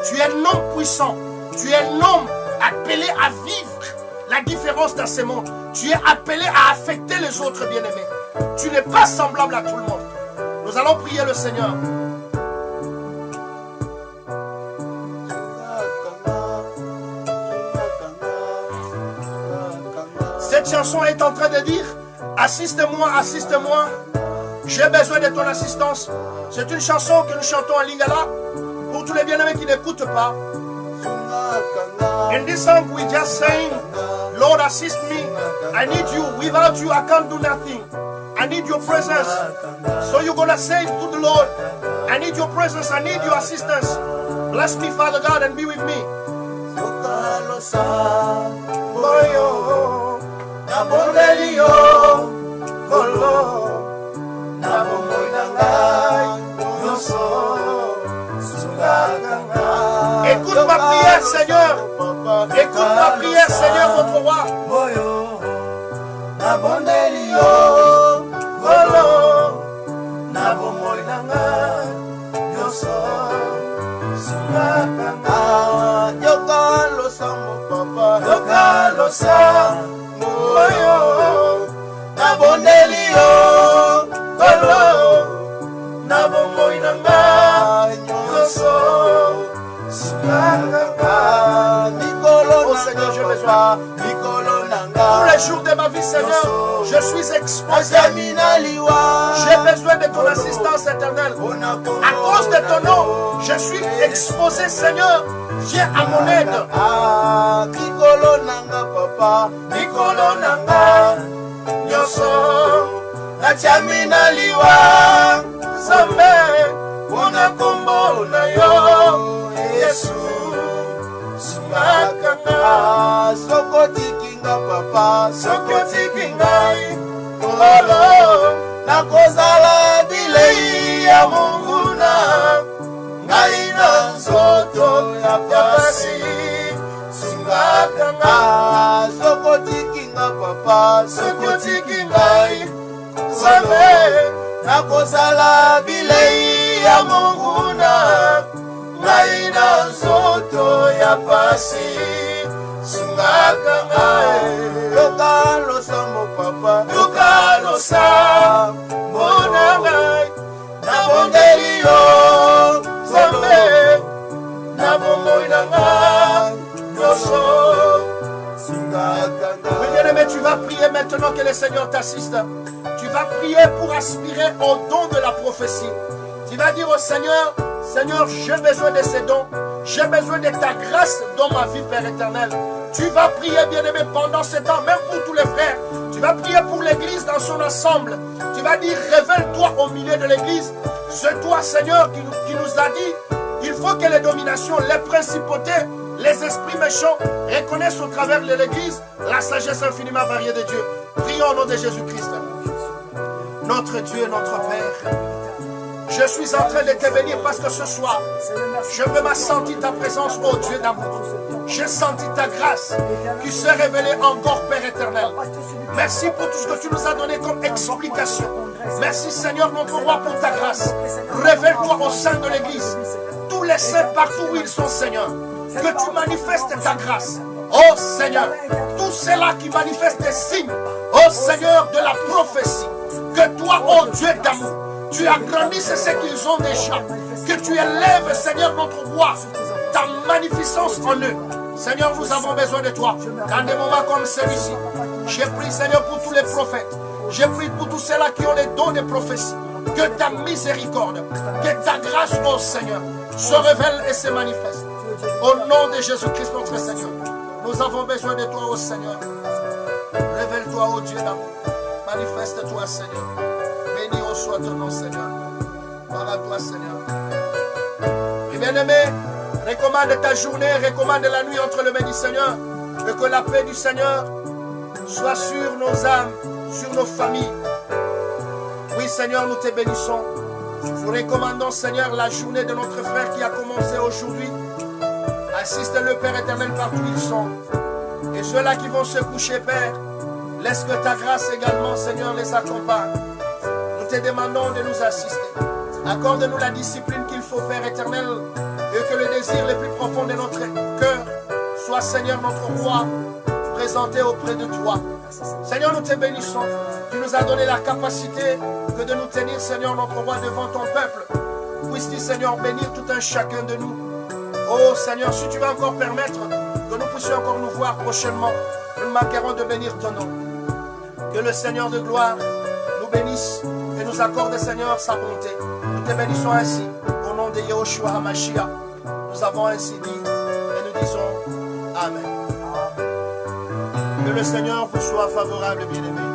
Tu es un homme puissant. Tu es un homme appelé à vivre la différence dans ce monde. Tu es appelé à affecter les autres bien-aimés. Tu n'es pas semblable à tout le monde. Nous allons prier le Seigneur. Cette chanson est en train de dire: assiste-moi, assiste-moi. J'ai besoin de ton assistance. C'est une chanson que nous chantons en lingala pour tous les bien-aimés qui n'écoutent pas. In this song we just saying, Lord, assist me. I need you. Without you I can't do nothing. I need your presence. So you're going to say to the Lord, I need your presence. I need your assistance. Bless me, Father God, and be with me. Écoute ma prière, Seigneur. Écoute ma prière, Seigneur, notre roi. Oh Seigneur, j'ai besoin. Tous les jours de ma vie, Seigneur, je suis exposé. J'ai besoin de ton assistance éternelle. À cause de ton nom, je suis exposé, Seigneur. Viens à mon aide. Papa, sokotiki ngai olo nakozala bilei ya monguna ngai na nzoto ya pasi sungaka nga sokotiki nga papa sokotiki ngai Nzambe nakozala bilei ya monguna ngai na nzoto ya pasi Bien-aimé, tu vas prier maintenant que le Seigneur t'assiste. Tu vas prier pour aspirer au don de la prophétie. Tu vas dire au Seigneur, Seigneur, j'ai besoin de ces dons. J'ai besoin de ta grâce dans ma vie, Père éternel. Tu vas prier, bien-aimé, pendant ce temps, même pour tous les frères. Tu vas prier pour l'Église dans son ensemble. Tu vas dire, révèle-toi au milieu de l'Église. C'est toi, Seigneur, qui nous a dit, il faut que les dominations, les principautés, les esprits méchants reconnaissent au travers de l'Église la sagesse infiniment variée de Dieu. Prions au nom de Jésus-Christ. Notre Dieu et notre Père, je suis en train de te bénir parce que ce soir, je me senti ta présence, ô Dieu d'amour. J'ai senti ta grâce qui s'est révélée encore, Père éternel. Merci pour tout ce que tu nous as donné comme explication. Merci, Seigneur, notre roi, pour ta grâce. Révèle-toi au sein de l'Église. Tous les saints partout où ils sont, Seigneur. Que tu manifestes ta grâce. Oh Seigneur, tous ceux-là qui manifestent des signes, oh Seigneur, de la prophétie. Que toi, oh Dieu d'amour, tu agrandisses ce qu'ils ont déjà. Que tu élèves, Seigneur, notre roi, ta magnificence en eux. Seigneur, nous avons besoin de toi. Dans des moments comme celui-ci, j'ai prié, Seigneur, pour tous les prophètes. J'ai prié pour tous ceux-là qui ont les dons de prophétie. Que ta miséricorde, que ta grâce, oh Seigneur, se révèle et se manifeste. Au nom de Jésus-Christ, notre Seigneur, nous avons besoin de toi, oh Seigneur. Révèle-toi, oh Dieu d'amour. Manifeste-toi, Seigneur. Béni soit ton nom, Seigneur. Par à toi, Seigneur. Et bien-aimé, recommande ta journée, recommande la nuit entre les mains du Seigneur. Et que la paix du Seigneur soit sur nos âmes, sur nos familles. Oui, Seigneur, nous te bénissons. Nous recommandons, Seigneur, la journée de notre frère qui a commencé aujourd'hui. Assiste-le, Père éternel, partout où ils sont. Et ceux-là qui vont se coucher, Père, laisse que ta grâce également, Seigneur, les accompagne. Nous te demandons de nous assister. Accorde-nous la discipline qu'il faut, Père éternel, et que le désir le plus profond de notre cœur soit, Seigneur, notre roi, présenté auprès de toi. Seigneur, nous te bénissons. Tu nous as donné la capacité que de nous tenir, Seigneur, notre roi, devant ton peuple. Puisses-tu, Seigneur, bénir tout un chacun de nous. Oh Seigneur, si tu vas encore permettre que nous puissions encore nous voir prochainement, nous ne manquerons de bénir ton nom. Que le Seigneur de gloire nous bénisse et nous accorde, Seigneur, sa bonté. Nous te bénissons ainsi, au nom de Yahushua HaMashiach. Nous avons ainsi dit et nous disons Amen. Que le Seigneur vous soit favorable, bien-aimés.